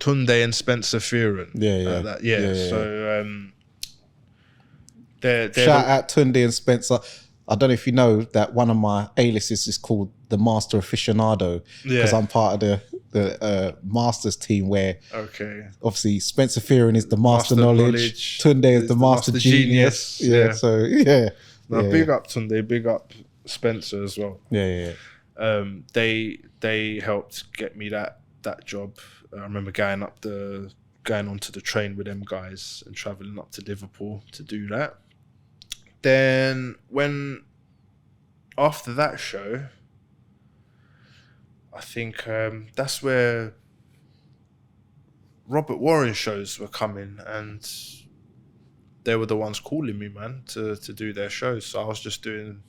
Tunde and Spencer Fearon. So shout out Tunde and Spencer. I don't know if you know that one of my A-listers is called the Master Aficionado, because I'm part of the Masters team, where obviously Spencer Fearon is the Master Knowledge, Tunde is the Master Genius. Big up Tunde, big up Spencer as well. They helped get me that job. I remember going onto the train with them guys and traveling up to Liverpool to do that. Then after that show, I think that's where Robert Warren shows were coming, and they were the ones calling me, man, to do their shows. So I was just doing.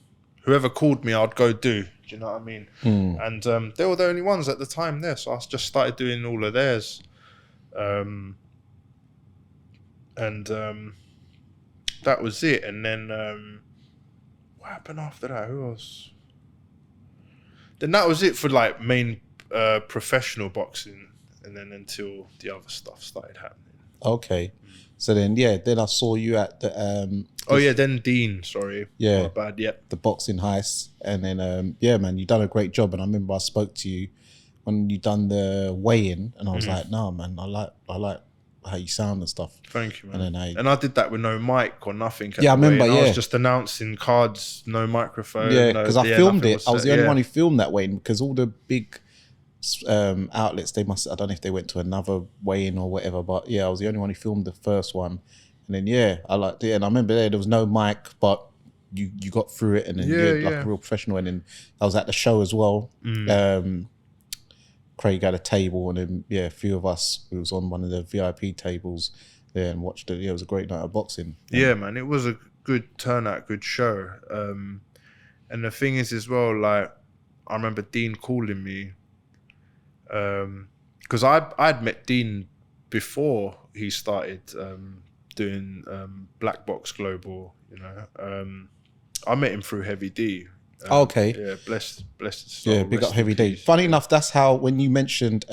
Whoever called me, I'd go do. Do you know what I mean? And they were the only ones at the time there, so I just started doing all of theirs. That was it. And then what happened after that? Who else? Then that was it for like main professional boxing, and then until the other stuff started happening. Okay. So then, then I saw you at the... then Dean, sorry. Yeah. My bad, the boxing heist. And then, man, you done a great job. And I remember I spoke to you when you done the weigh-in, and I was like, no, man, I like how you sound and stuff. Thank you, man. And then and I did that with no mic or nothing. Yeah, I remember, I was just announcing cards, no microphone. Yeah, because I filmed it. I was the only yeah. one who filmed that weigh-in, because all the big outlets, they must, I don't know if they went to another weigh-in or whatever, but yeah, I was the only one who filmed the first one. And then yeah, I liked it. And I remember there was no mic, but you got through it, and then like a real professional. And then I was at the show as well. Craig had a table, and then a few of us, we was on one of the VIP tables there and watched it. Yeah, it was a great night of boxing. Yeah, man, it was a good turnout, good show. And the thing is as well, like, I remember Dean calling me, because I'd met Dean before he started doing Black Box Global, you know. I met him through Heavy D. Okay. Yeah, blessed soul. Yeah, big up Heavy D. Funny enough, that's how, when you mentioned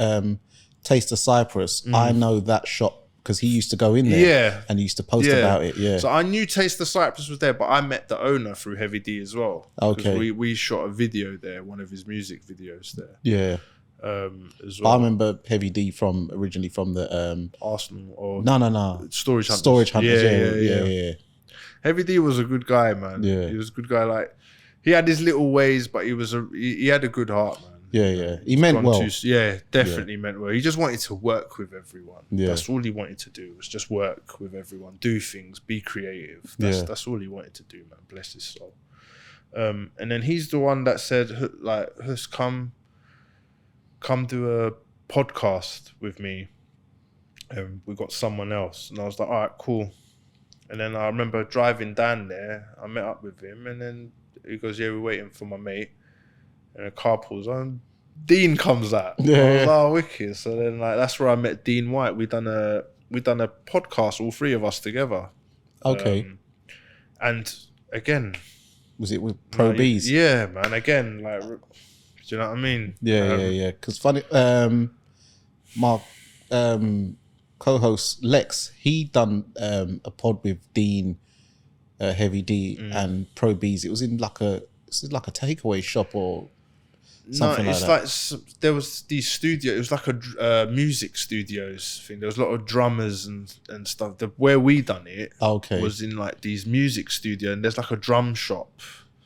Taste of Cyprus, I know that shop because he used to go in there. Yeah. And he used to post about it. Yeah. So I knew Taste of Cyprus was there, but I met the owner through Heavy D as well. Okay. We shot a video there, one of his music videos there. Yeah. As well. I remember Heavy D originally from the Arsenal or no Storage Hunters. Storage Hunters. Yeah. Heavy D was a good guy, man. Yeah. He was a good guy. Like, he had his little ways, but he had a good heart, man. Yeah. He meant well. Definitely meant well. He just wanted to work with everyone. Yeah. That's all he wanted to do, was just work with everyone, do things, be creative. That's all he wanted to do, man. Bless his soul. And then he's the one that said, like, Hus, come do a podcast with me. And we got someone else. And I was like, all right, cool. And then I remember driving down there, I met up with him, and then he goes, yeah, we're waiting for my mate. And a car pulls on. Dean comes out. Yeah. I was like, oh, wicked. So then, like, that's where I met Dean White. We done a podcast, all three of us together. Okay. And again, was it with Pro B's? Yeah, man. Again, like, do you know what I mean? Yeah. Because funny, my co-host Lex, he done a pod with Dean, Heavy D, and Pro B's. It was in like a takeaway shop or something like that. There was these studios. It was like a music studios thing. There was a lot of drummers and stuff. Where we done it was in like these music studio, and there's like a drum shop,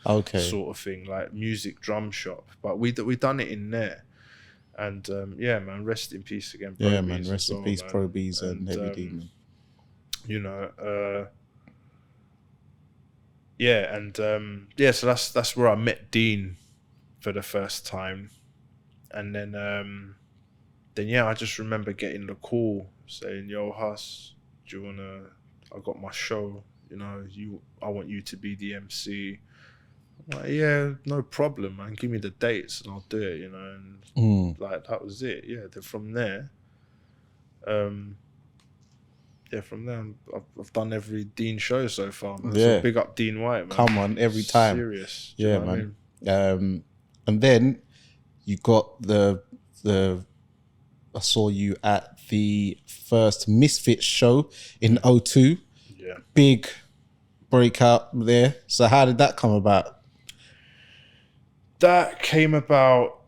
sort of thing, like music drum shop. But we done it in there. And yeah, man, rest in peace again. Pro yeah, B's man, rest in peace, man. Pro B's and Heavy D, man. You know, yeah, and so that's where I met Dean for the first time, and then yeah, I just remember getting the call saying, "Yo, Hus, do you wanna? I got my show. You know, I want you to be the MC." I'm like, yeah, no problem, man. Give me the dates and I'll do it. You know, and like that was it. Yeah, then from there, I've done every Dean show so far, man. Yeah. So big up Dean White, man. Come on, every time. Serious. Yeah, man. And then you got the I saw you at the first Misfits show in 2002. Yeah. Big breakout there. So how did that come about? That came about,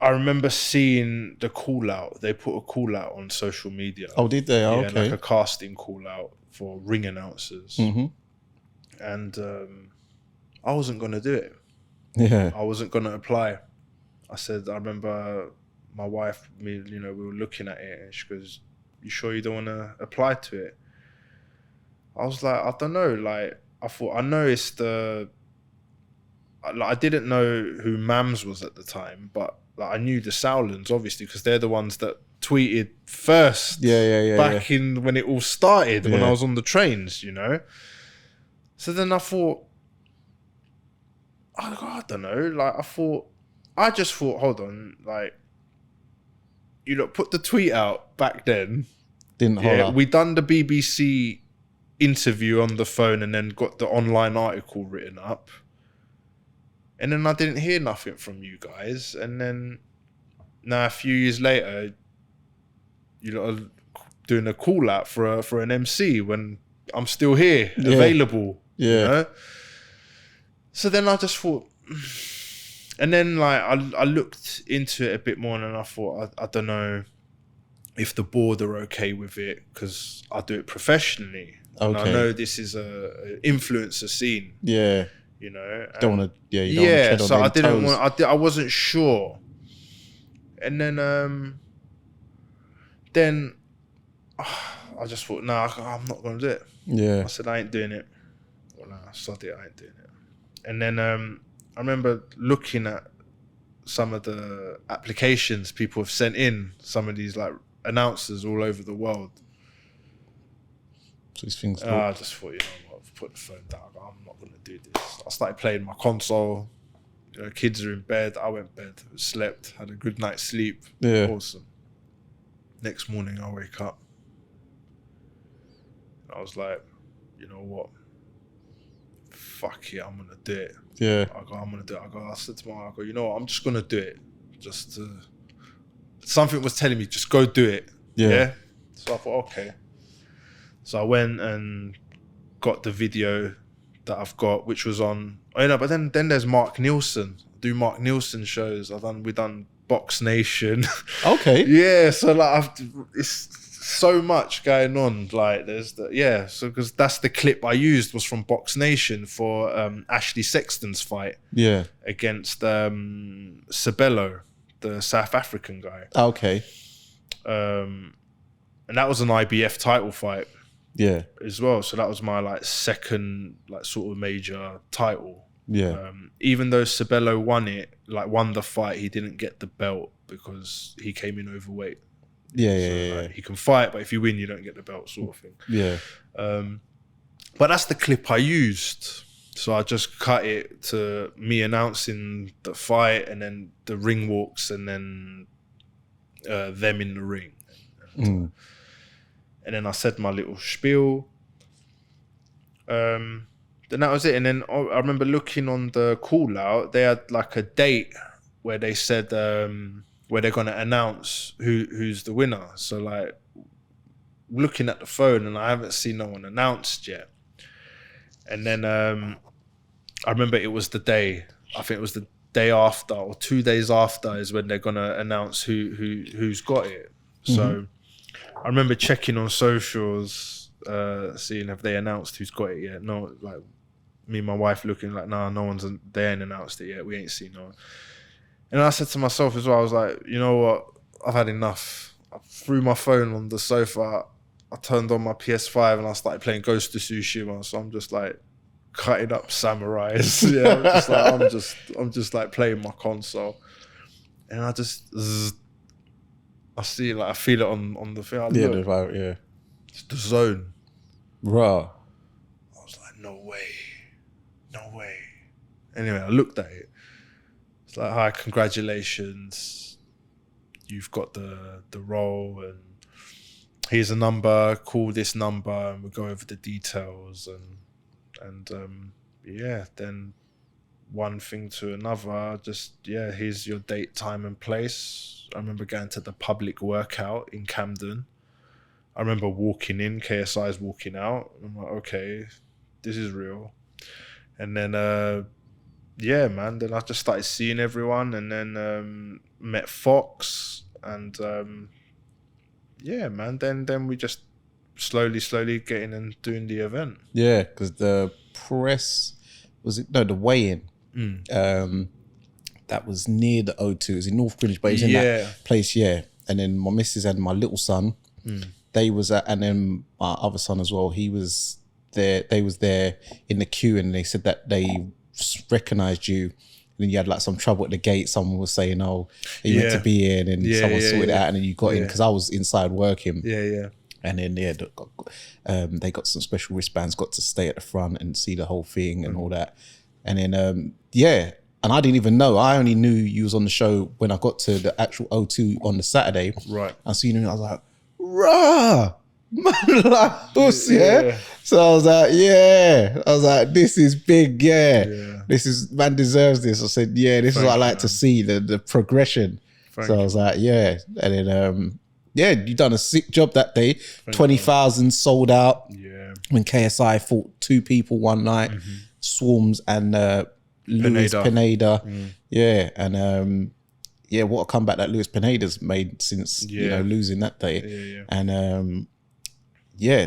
I remember seeing the call out. They put a call out on social media. Oh, did they? Oh, yeah, okay. like a casting call out for ring announcers. Mm-hmm. And I wasn't going to do it. Yeah. I wasn't going to apply. I remember my wife, we were looking at it and she goes, "You sure you don't want to apply to it?" I was like, I don't know. Like, I thought, I know it's I didn't know who Mams was at the time, but like, I knew the Sowlands, obviously, because they're the ones that tweeted first. Back in when it all started, when I was on the trains, you know. So then I thought, I don't know. Like, I just thought, hold on, like, put the tweet out back then. Didn't holler. We done the BBC interview on the phone and then got the online article written up. And then I didn't hear nothing from you guys. And then now a few years later, are doing a call out for an MC when I'm still here, available. Yeah. You know? So then I just thought, and then like I looked into it a bit more and I thought, I don't know. if the board are okay with it, because I do it professionally. And I know this is a influencer scene. Yeah. You know, Don't want to. Yeah. You don't want to tread on so I any didn't toes. want. I wasn't sure, and then I just thought, nah, I'm not gonna do it. Yeah. I said I ain't doing it. Well, nah, sod it, I ain't doing it. And then I remember looking at some of the applications people have sent in, some of these like announcers all over the world. So these things. I just thought, you know what, I've put the phone down. I'm not gonna do this. I started playing my console. You know, kids are in bed. I went to bed, slept, had a good night's sleep. Yeah. Awesome. Next morning, I wake up. I was like, you know what? Fuck it, I'm gonna do it. Yeah. I'm gonna do it. I said to my you know what? I'm just gonna do it. Something was telling me, just go do it. Yeah. So I thought, okay. So I went and got the video that I've got, which was on. Oh no, but then there's Mark Nielsen. I do Mark Nielsen shows. We've done Box Nation. Okay. Yeah. So like it's so much going on. Like so because that's the clip I used was from Box Nation for Ashley Sexton's fight. Yeah. Against Sabello, the South African guy. Okay. And that was an IBF title fight. Yeah. As well. So that was my like second like sort of major title. Yeah. Even though Sabello won the fight, he didn't get the belt because he came in overweight. Yeah. Like, he can fight, but if you win, you don't get the belt, sort of thing. Yeah. But that's the clip I used. So I just cut it to me announcing the fight, and then the ring walks, and then them in the ring. And then I said my little spiel. Then that was it. And then I remember looking on the call out, they had like a date where they said where they're going to announce who's the winner. So like looking at the phone, and I haven't seen no one announced yet. And then I remember it was the day, I think it was the day after or 2 days after is when they're going to announce who's got it. So I remember checking on socials, seeing if they announced who's got it yet. No, like me and my wife looking like, nah, they ain't announced it yet. We ain't seen no one. And I said to myself as well, I was like, you know what? I've had enough. I threw my phone on the sofa. I turned on my PS5 and I started playing Ghost of Tsushima. So I'm just like cutting up samurais. Yeah, I'm just like playing my console. And I feel it on the thing. Yeah. It's the zone. Raw. I was like, no way. Anyway, I looked at it. It's like, hi, congratulations. You've got the role, and here's a number, call this number, and we'll go over the details. And then one thing to another, here's your date, time and place. I remember going to the public workout in Camden. I remember walking in, KSI's walking out. I'm like, okay, this is real. And then, then I just started seeing everyone, and then met Fox, and then we just slowly getting and doing the event. Yeah, because the press, the weigh-in, that was near the O2. It was in North Greenwich, but it was in that place, And then my missus and my little son, they was at, and then my other son as well, he was there. They was there in the queue, and they said that they recognised you. And then you had like some trouble at the gate. Someone was saying, "Oh, you meant to be in," and someone sorted it out, and then you got in because I was inside working. And then they got some special wristbands. Got to stay at the front and see the whole thing and all that. And then and I didn't even know. I only knew you was on the show when I got to the actual O2 on the Saturday. Right. I seen you, and I was like, "Rah, man, like us, yeah." So I was like, this is big, This is, man deserves this. I said, this is what I like to see, the progression. So I was like, and then you done a sick job that day. 20,000 sold out. Yeah. When KSI fought 2 people one night, Swarms and Lewis Pineda. Yeah, and what a comeback that Luis Pineda's made since losing that day. And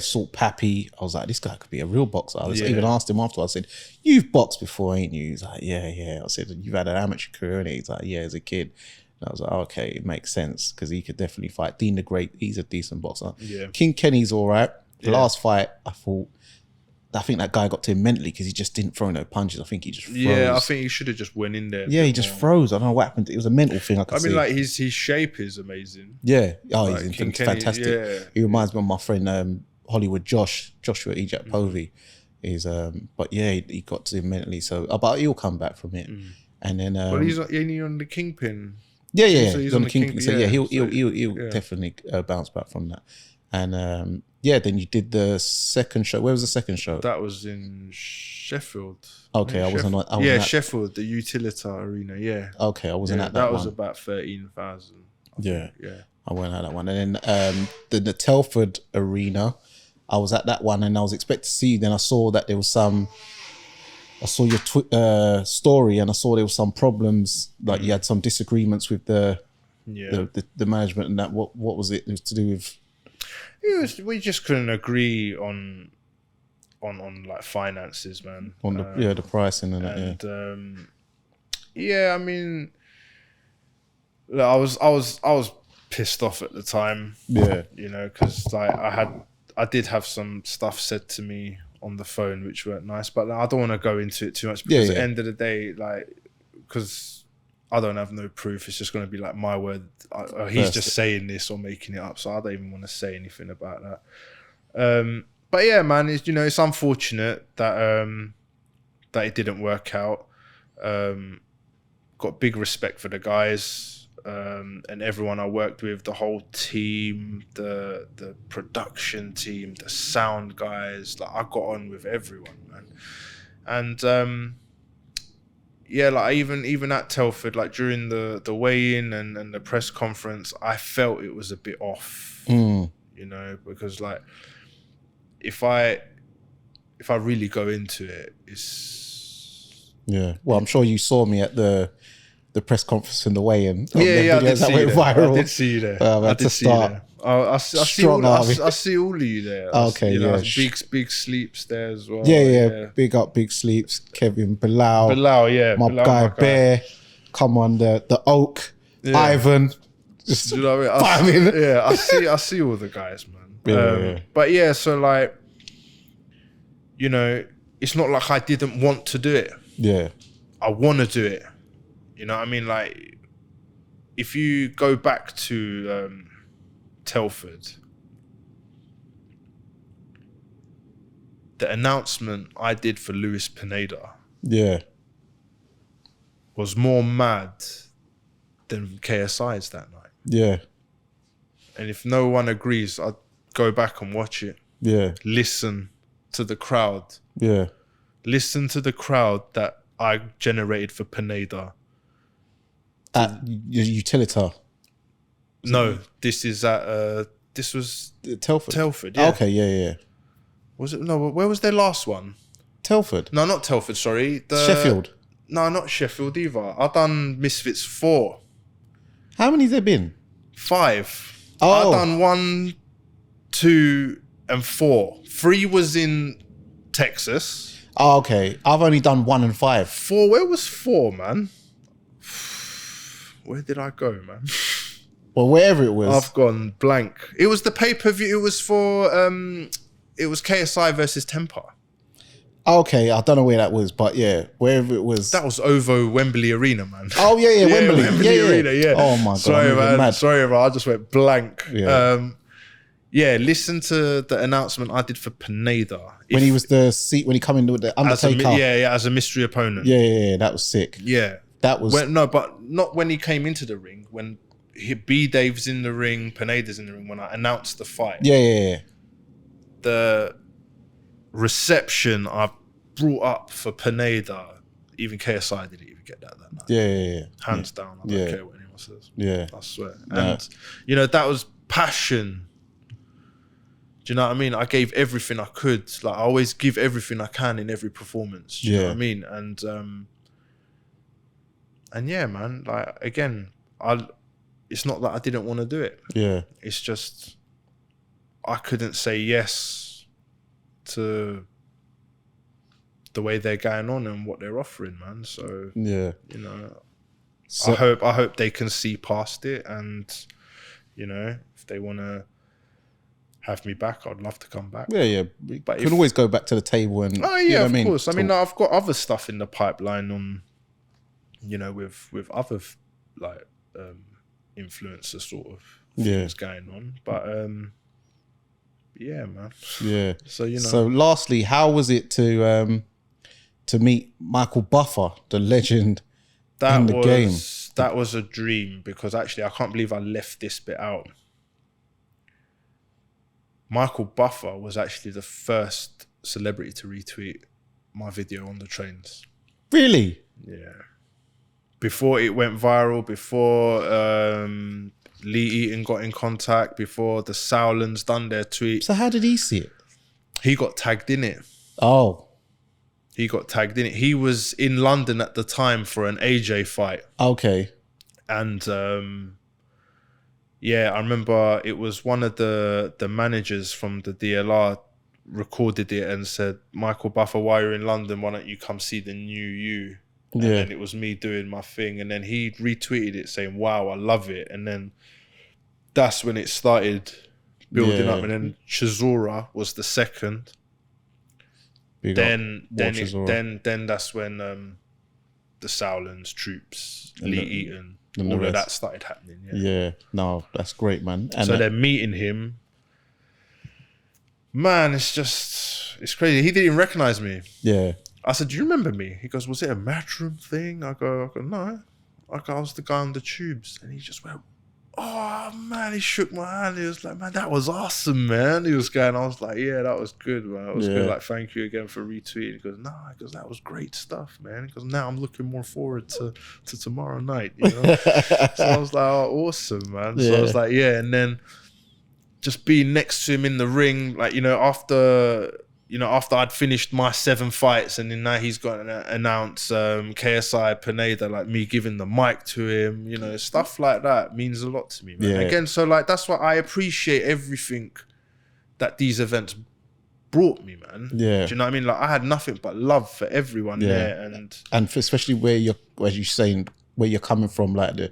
Salt Pappy, I was like, this guy could be a real boxer. I was even asked him after. I said, "You've boxed before, ain't you?" He's like, "Yeah." I said, "You've had an amateur career," and he's like, "Yeah, as a kid." And I was like, okay, it makes sense because he could definitely fight. Dean the Great, he's a decent boxer. King Kenny's all right. The last fight, I think that guy got to him mentally because he just didn't throw no punches. I think he just froze. Yeah, I think he should have just went in there. Yeah, he just froze. I don't know what happened. It was a mental thing. I mean, like his shape is amazing. Yeah. Oh, like he's King fantastic. Kenny, yeah. He reminds me of my friend Hollywood Joshua Ejak Povey. But yeah, he got to him mentally. So, but he'll come back from it. And then, well, he's on the Kingpin. Yeah. So he's on the Kingpin. So yeah, he'll yeah. definitely bounce back from that. And then you did the second show. Where was the second show? That was in Sheffield. Okay, I wasn't. Sheffield, the Utilita Arena. Yeah. Okay, I wasn't at that one. That was about 13,000. Yeah. Yeah. I went at that one, and then the Telford Arena, I was at that one, and I was expecting to see. Then I saw that there was some. I saw your story, and I saw there was some problems. Like you had some disagreements with the management, and that. What was it? It was to do with. We just couldn't agree on like finances, man. On the pricing and that. I mean, look, I was pissed off at the time. Yeah, because like I did have some stuff said to me on the phone which weren't nice, but I don't want to go into it too much because at the end of the day, like, because I don't have no proof. It's just going to be like my word. He's just saying this or making it up. So I don't even want to say anything about that. But yeah, man, it's unfortunate that that it didn't work out. Got big respect for the guys and everyone I worked with, the whole team, the production team, the sound guys. Like I got on with everyone, man. And like even at Telford, like during the weigh-in and the press conference, I felt it was a bit off, because like if I really go into it, it's Well, I'm sure you saw me at the press conference in the weigh-in. I did see you there. I did see you there. I did see you there. I see all of you there. Okay, big sleeps there as well. Yeah. Big up, big sleeps. Kevin, Bilal, my guy Bear. Come on, the Oak, Ivan. Just, you know what I mean? I see all the guys, man. But yeah, so like, it's not like I didn't want to do it. Yeah, I want to do it. You know what I mean? Like, if you go back to Telford, the announcement I did for Luis Pineda was more mad than KSI's that night. Yeah. And if no one agrees, I'd go back and watch it. Yeah. Listen to the crowd. Yeah. Listen to the crowd that I generated for Pineda. At Utilita? No, this is at this was Telford. Telford, yeah. Oh, okay, yeah. Was it? No, where was their last one? Telford. No, not Telford, sorry. Sheffield. No, not Sheffield either. I've done Misfits 4. How many has there been? 5. Oh. I've done 1, 2, and 4. 3 was in Texas. Oh, okay. I've only done 1 and 5. 4, where was 4, man? Where did I go, man? Well, wherever it was. I've gone blank. It was the pay-per-view. It was for, it was KSI versus Temper. Okay, I don't know where that was, but yeah, wherever it was. That was OVO Wembley Arena, man. Oh, yeah, Wembley. Wembley Arena, yeah. Oh, my God. Sorry, man. Sorry, man. I just went blank. Yeah. Listen to the announcement I did for Pineda. When he was when he come in with the Undertaker. As a mystery opponent. Yeah, that was sick. Yeah. That was... but not when he came into the ring. When B-Dave's in the ring, Pineda's in the ring, when I announced the fight. Yeah. The reception I brought up for Pineda, even KSI didn't even get that night. Yeah. Hands down, I don't care what anyone says. Yeah. I swear. And, that was passion. Do you know what I mean? I gave everything I could. Like, I always give everything I can in every performance. Do you know what I mean? And yeah, man, like, again, it's not that I didn't want to do it. Yeah. It's just I couldn't say yes to the way they're going on and what they're offering, man. So Yeah. you know, So, I hope they can see past it, and you know, if they want to have me back, I'd love to come back. yeah. We But can always go back to the table and. Oh you yeah, know of what course. I mean, talk. I've got other stuff in the pipeline on, you know, with other like influencer sort of things going on. But yeah, man. Yeah. So you know. So lastly, how was it to meet Michael Buffer, the legend in the game? That was a dream, because actually I can't believe I left this bit out. Michael Buffer was actually the first celebrity to retweet my video on the trains. Really? Yeah. Before it went viral, before Lee Eaton got in contact, before the Sowlands done their tweet, So how did he see it? he got tagged in it. Oh, He got tagged in it. He was in London at the time for an AJ fight. okay. And yeah, I remember it was one of the managers from the DLR recorded it and said, Michael Buffer, while you're in London, why don't you come see the new you? And Yeah. then it was me doing my thing. And then he retweeted it saying, wow, I love it. And then that's when it started building up. And then Chizora was the second. Then that's when the Sowlands, Troops, Lee Eaton, all of that started happening. Yeah. No, that's great, man. And so they're meeting him. Man, it's crazy. He didn't even recognize me. Yeah. I said, do you remember me? He goes, was it a Matchroom thing? I go, no. I was the guy on the tubes. And he just went, oh, man, he shook my hand. He was like, man, that was awesome, man. He was going, I was like, yeah, that was good, man. That was good. Like, thank you again for retweeting. He goes, nah, because that was great stuff, man. He goes, now I'm looking more forward to tomorrow night, you know? So I was like, oh, awesome, man. So I was like, yeah. And then just being next to him in the ring, like, after I'd finished my 7 fights, and then now he's got to announce KSI Pineda, like me giving the mic to him, stuff like that means a lot to me, man. Yeah. Again, so like that's why I appreciate everything that these events brought me, man. Yeah. Do you know what I mean? Like I had nothing but love for everyone there, and especially where you're, as you're saying, where you're coming from, like the,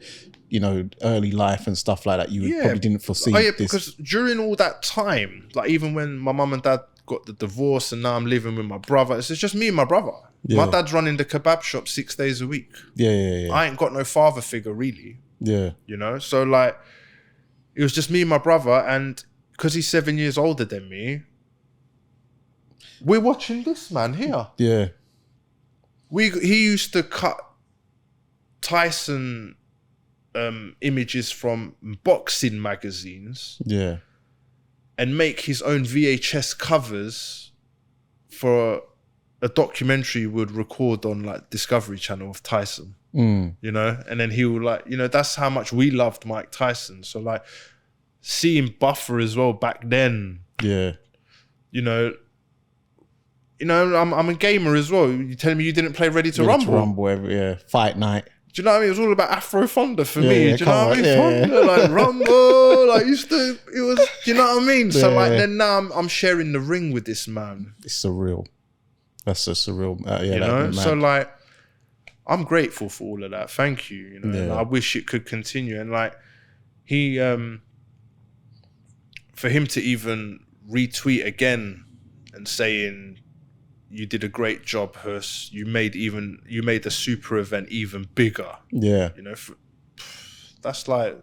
early life and stuff like that, you probably didn't foresee. Oh yeah, because during all that time, like even when my mum and dad got the divorce and now I'm living with my brother, it's just me and my brother. My dad's running the kebab shop 6 days a week. Yeah. I ain't got no father figure really. Yeah. So like it was just me and my brother, and because he's 7 years older than me, we're watching this man here. Yeah. He used to cut Tyson images from boxing magazines. Yeah. And make his own VHS covers for a documentary he would record on like Discovery Channel of Tyson, and then he would like, that's how much we loved Mike Tyson. So like seeing Buffer as well back then, I'm a gamer as well. You telling me you didn't play Ready to Rumble? Fight night. Do you know what I mean? It was all about Afro Thunder for me. Yeah, Do you know what I mean? Thunder, like Rumble, like it was, do you know what I mean? So like then now I'm sharing the ring with this man. It's surreal. That's a surreal, So like, I'm grateful for all of that. Thank you. And I wish it could continue. And like, he, for him to even retweet again and saying, you did a great job, Hus. You made the super event even bigger. Yeah. That's like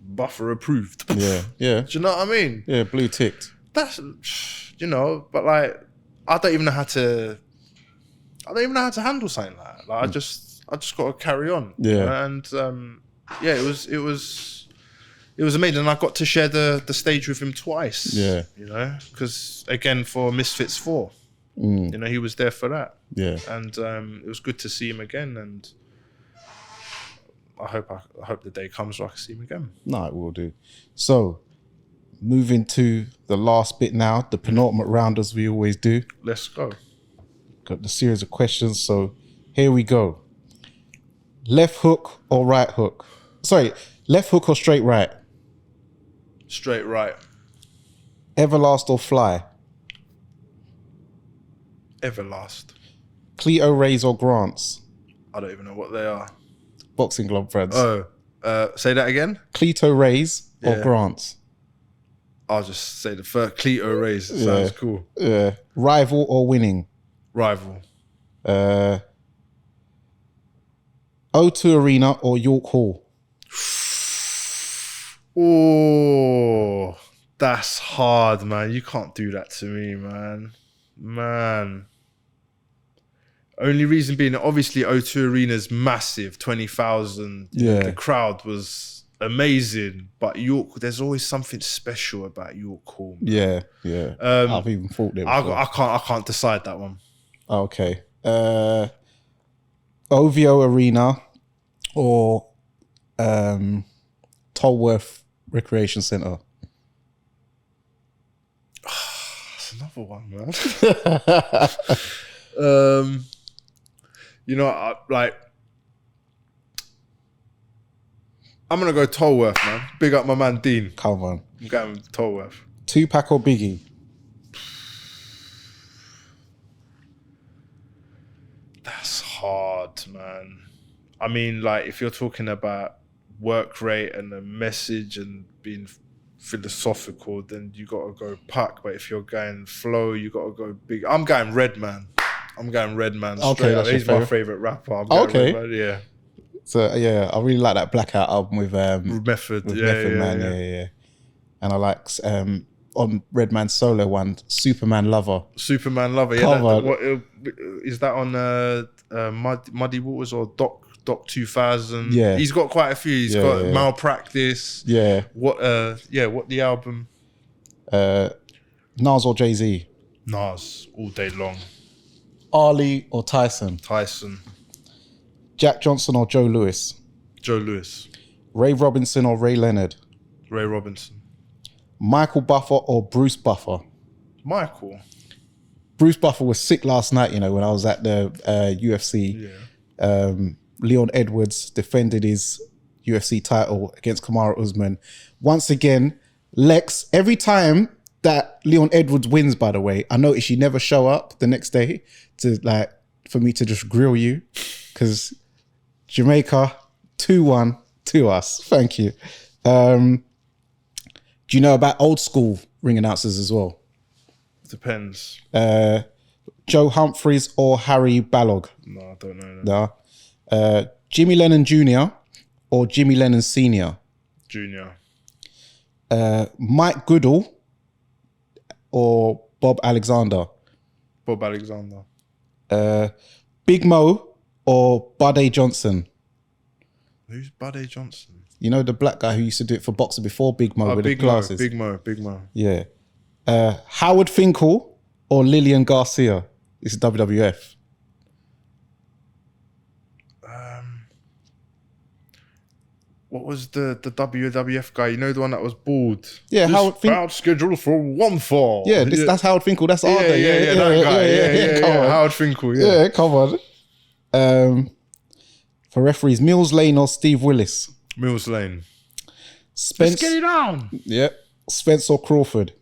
Buffer approved. Yeah. Do you know what I mean? Yeah, blue ticked. That's, but like, I don't even know how to handle something like that. Like, I just got to carry on. Yeah. And it was amazing. And I got to share the stage with him twice. Yeah. Because again, for Misfits 4. He was there for that. Yeah. And it was good to see him again, and I hope the day comes where I can see him again. No, it will do. So, moving to the last bit now, the penultimate round as we always do. Let's go. Got the series of questions, so here we go. Left hook or right hook? Sorry, left hook or straight right? Straight right. Everlast or fly? Everlast. Cleto Rays or Grants? I don't even know what they are. Boxing glove threads. Oh, say that again. Cleto Rays or Yeah. Grants? I'll just say the first. Cleto Rays. Sounds cool. Rival or winning? Rival. O2 Arena or York Hall? Oh, that's hard, man. You can't do that to me, man. Man. Only reason being, obviously, O2 Arena's massive, 20,000. Yeah. The crowd was amazing, but York, there's always something special about York Hall. Yeah. I've even thought there before. I can't decide that one. Okay. OVO Arena or Tolworth Recreation Centre? That's another one, man. You know, I'm gonna go Tolworth, man. Big up my man Dean. Come on. I'm going with Tolworth. Tupac or Biggie? That's hard, man. I mean, like, if you're talking about work rate and the message and being philosophical, then you gotta go Pac. But if you're going flow, you gotta go Big. I'm going Redman. Okay, that's He's your my favorite rapper. I'm going Redman, yeah. So yeah, I really like that Blackout album with Method. Man. Yeah. And I like on Redman's solo one, Superman Lover. Yeah. Is that on Muddy Waters or Doc 2000? Yeah. He's got quite a few. He's got Malpractice. Yeah. What the album? Nas or Jay-Z? Nas all day long. Ali or Tyson? Jack Johnson or Joe Lewis? Joe Lewis. Ray Robinson or Ray Leonard? Ray Robinson. Michael Buffer or Bruce Buffer? Michael. Bruce Buffer was sick last night, you know, when I was at the UFC. Yeah. Leon Edwards defended his UFC title against Kamaru Usman. Once again, Lex, every time that Leon Edwards wins, by the way, I notice you never show up the next day to for me to just grill you, because Jamaica 2-1 to us. Thank you. Do you know about old school ring announcers as well? Depends. Joe Humphreys or Harry Ballog? No, I don't know that. No. Jimmy Lennon Jr. or Jimmy Lennon Sr.? Junior. Mike Goodall or Bob Alexander? Bob Alexander. Big Mo or Buddy Johnson? Who's Buddy Johnson? You know, the black guy who used to do it for boxer before Big Mo with the glasses? Big Mo. Yeah. Howard Finkel or Lillian Garcia? This is WWF. What was the WWF guy? You know, the one that was bald? Yeah, Howard Finkel. Bout scheduled for 1 fall. Yeah, that's Howard Finkel. That's our day. Yeah, that guy. Yeah. Howard Finkel, yeah. Yeah, come on. For referees, Mills Lane or Steve Willis? Mills Lane. Spence. Let's get it on. Yeah. Spence or Crawford?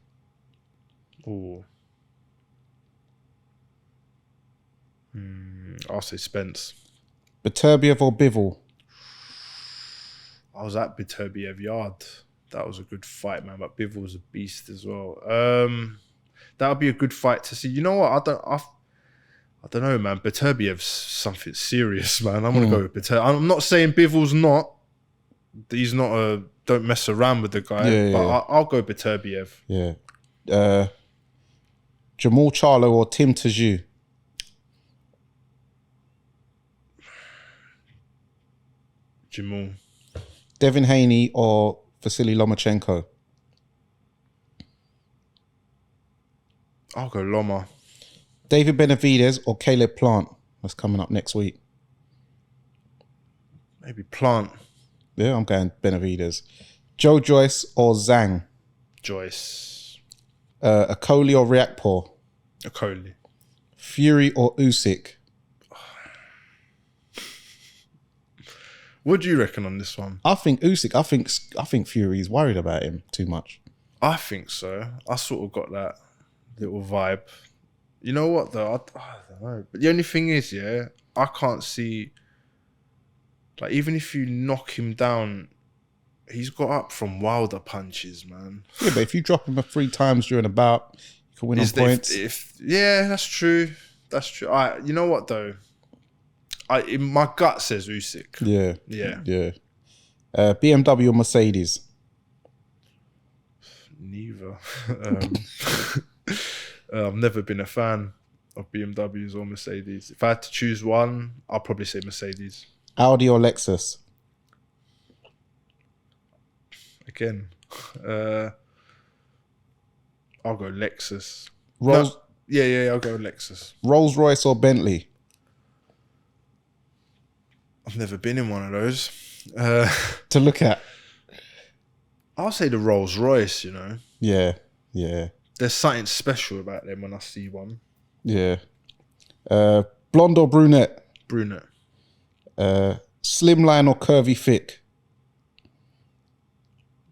Ooh. I'll say Spence. Beterbiev or Bivol? I was at Beterbiev Yard. That was a good fight, man. But Bivol was a beast as well. That would be a good fight to see. You know what? I don't know, man. Beterbiev's something serious, man. I'm gonna go with Beterbiev. I'm not saying Bivol's not. He's not a. Don't mess around with the guy. I'll go Beterbiev. Yeah. Jamal Charlo or Tim Tszyu? Jamal. Devin Haney or Vasily Lomachenko? I'll go Loma. David Benavidez or Caleb Plant? That's coming up next week. Maybe Plant. Yeah, I'm going Benavidez. Joe Joyce or Zhang? Joyce. Akoli or Riakporhe? Akoli. Fury or Usyk? What do you reckon on this one? I think Usyk. I think Fury's worried about him too much. I think so. I sort of got that little vibe. You know what though? I don't know. But the only thing is, yeah, I can't see. Like, even if you knock him down, he's got up from Wilder punches, man. Yeah, but if you drop him 3 times during a bout, you can win on points. Yeah, that's true. That's true. You know what though? My gut says Usyk. Yeah. BMW or Mercedes? Neither. I've never been a fan of BMWs or Mercedes. If I had to choose one, I'll probably say Mercedes. Audi or Lexus? Again, I'll go Lexus. Rolls, yeah, I'll go Lexus. Rolls Royce or Bentley? I've never been in one of those. To look at? I'll say the Rolls Royce, you know. Yeah. There's something special about them when I see one. Yeah. Blonde or brunette? Brunette. Slimline or curvy thick?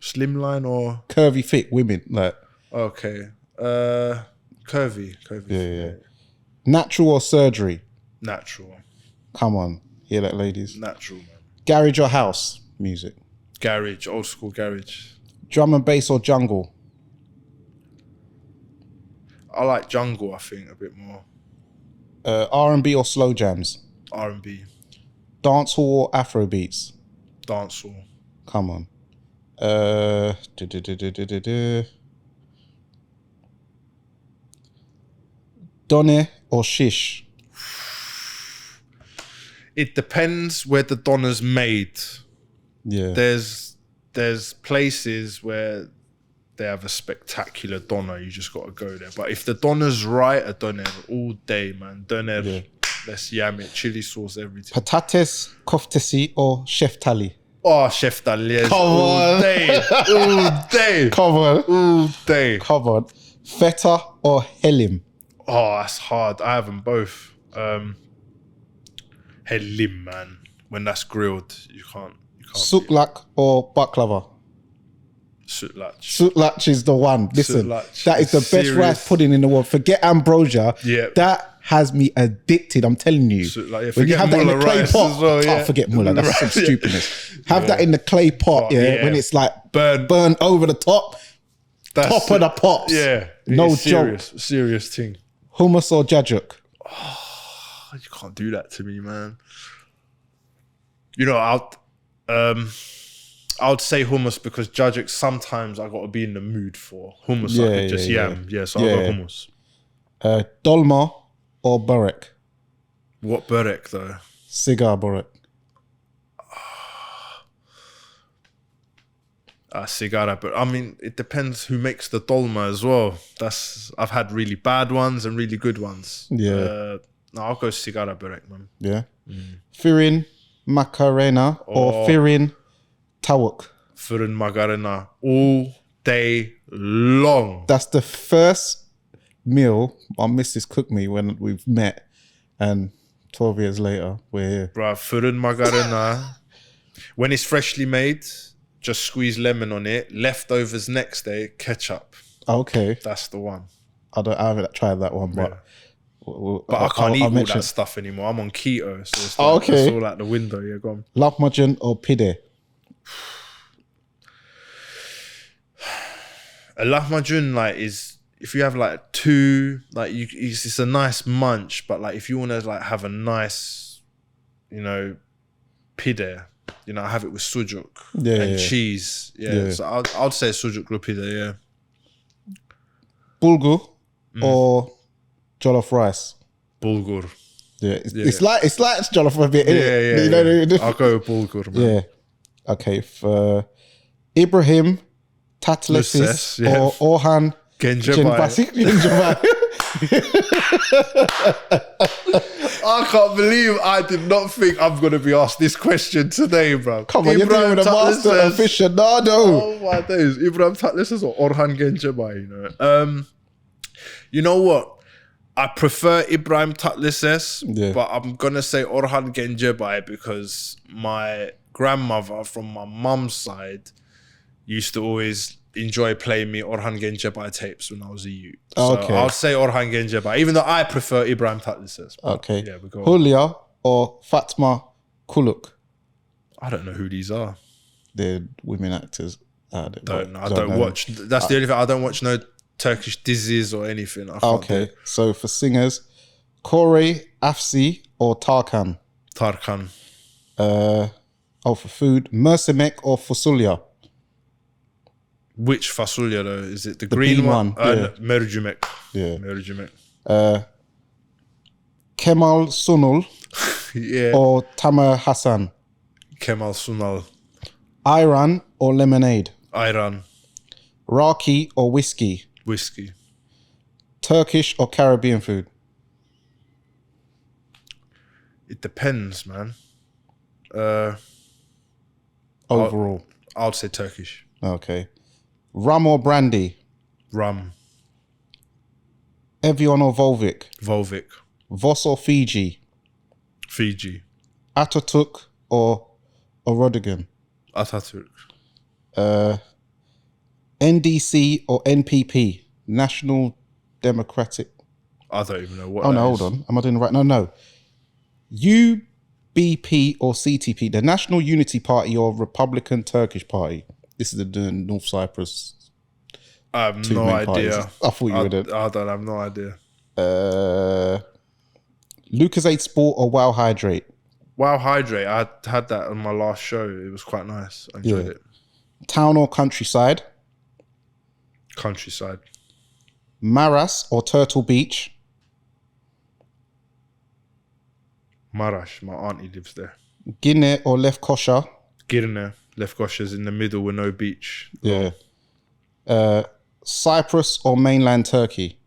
Slimline or curvy thick women, like. Okay. Curvy. Yeah. Natural or surgery? Natural. Come on, hear that, ladies. Natural, man. Garage or house music? Garage, old school garage. Drum and bass or jungle? I like jungle, I think, a bit more. R&B or slow jams? R&B. Dancehall or Afro beats? Dancehall. Come on. Donne or shish? It depends where the donna's made. Yeah. There's places where they have a spectacular doner. You just got to go there. But if the doner's right, a doner all day, man. Doner, let's yam it. Chili sauce, everything. Patates, koftesi or sheftali? Oh, chef Dalies. Come on. Day. All day. Come on. All day. Come on. Feta or helim? Oh, that's hard. I have them both. Helim, man. When that's grilled, you can't. Suklak or baklava? Sutlach. Sutlach is the one. Listen, Sutlach that is the best rice pudding in the world. Forget ambrosia. Yeah. That has me addicted. I'm telling you. When you have that in the clay pot. Well, yeah. Oh, forget mullah. That's some stupidness. Have that in the clay pot, when it's like burn over the top. Top of the pots. Yeah. No serious, joke. Serious thing. Hummus or jajuk? Oh, you can't do that to me, man. You know, I'd say hummus because jajuk sometimes I got to be in the mood for. Hummus I could just yam. Yeah, so I'll go hummus. Dolma or burek? What burek though? Cigar burek. Cigara, but I mean, it depends who makes the dolma as well. I've had really bad ones and really good ones. Yeah. No, I'll go cigara burek, man. Yeah. Firin Macarena or Firin Tawuk? Firin Macarena all day long. That's the first meal my missus cooked me when we've met, and 12 years later we're here. Bruh, Firin Macarena. When it's freshly made, just squeeze lemon on it. Leftovers next day, ketchup. Okay. That's the one. I haven't tried that one, but... Yeah. But I can't eat all that stuff anymore. I'm on keto, so it's like, it's all out the window. Yeah, go on. Lahmacun or pide? A lahmacun is if you have like two, like it's a nice munch, but like if you want to like have a nice, pide, have it with sujuk and cheese. Yeah. So I'd say sujuk pide. Yeah. Bulgur or jollof rice? Bulgur. Yeah, it's like jollof a bit. Yeah. I'll go with bulgur, man. Yeah. Okay. For Ibrahim Tatlesis or Orhan Genjabai. I can't believe I did not think I'm going to be asked this question today, bro. Come on, you're dealing with a master aficionado. Oh my days. Ibrahim Tatlesis or Orhan Genjabai, You know what? I prefer Ibrahim Tatleses, but I'm going to say Orhan Genjabai because my grandmother from my mum's side used to always enjoy playing me Orhan Gencebay tapes when I was a youth. So Okay. I'll say Orhan Gencebay, even though I prefer Ibrahim Tatlıses. Okay. Yeah, we go. Julia or Fatma Kuluk? I don't know who these are. They're women actors. I don't watch. That's the only thing. I don't watch no Turkish dizzies or anything. I can't do it. So for singers, Kore, Afsi or Tarkan? Tarkan. For food, Mercimek or Fasulya? Which fasulya though? Is it the green bean one? one, yeah. No, mercimek. Yeah. Mercimek. Kemal Sunul Yeah. or Tamer Hassan? Kemal Sunal. Ayran or lemonade? Ayran. Raki or whiskey? Whiskey. Turkish or Caribbean food? It depends, man. Overall. I'll say Turkish. Okay. Rum or brandy? Rum. Evian or Volvic? Volvic. Voss or Fiji? Fiji. Ataturk or Rodigan? Atatürk. NDC or NPP? National Democratic. I don't even know what. Oh no, hold on. Am I doing the right? No. UBP or CTP? The National Unity Party or Republican Turkish Party? This is the North Cyprus. I have two no main idea. parties. I thought you would have. I don't have no idea. Lucozade Sport or Wow Hydrate? Wow Hydrate. I had that on my last show. It was quite nice. I enjoyed it. Town or countryside? Countryside. Maras or Turtle Beach? Marash. My auntie lives there. Guinea or Lefkoşa? Girne. Lefkoşa's in the middle with no beach. Yeah. Cyprus or mainland Turkey?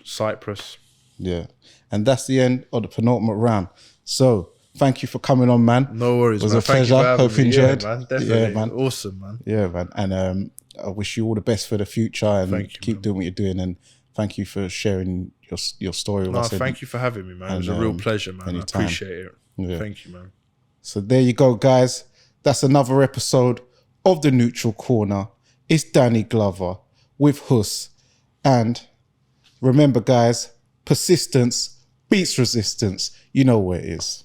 Cyprus. Yeah. And that's the end of the penultimate round. So, thank you for coming on, man. No worries, It was man. a pleasure. Hope you enjoyed. Yeah, man. Definitely. Yeah, man. Awesome, man. Yeah, man. And I wish you all the best for the future and Thank you, keep man. doing what you're doing. And thank you for sharing your story with No, us. thank you for having me, man. It was a real pleasure, man. anytime. I appreciate it. Yeah. Thank you, man. So there you go, guys. That's another episode of The Neutral Corner. It's Dani Glover with Hus. And remember, guys, persistence beats resistance. You know where it is.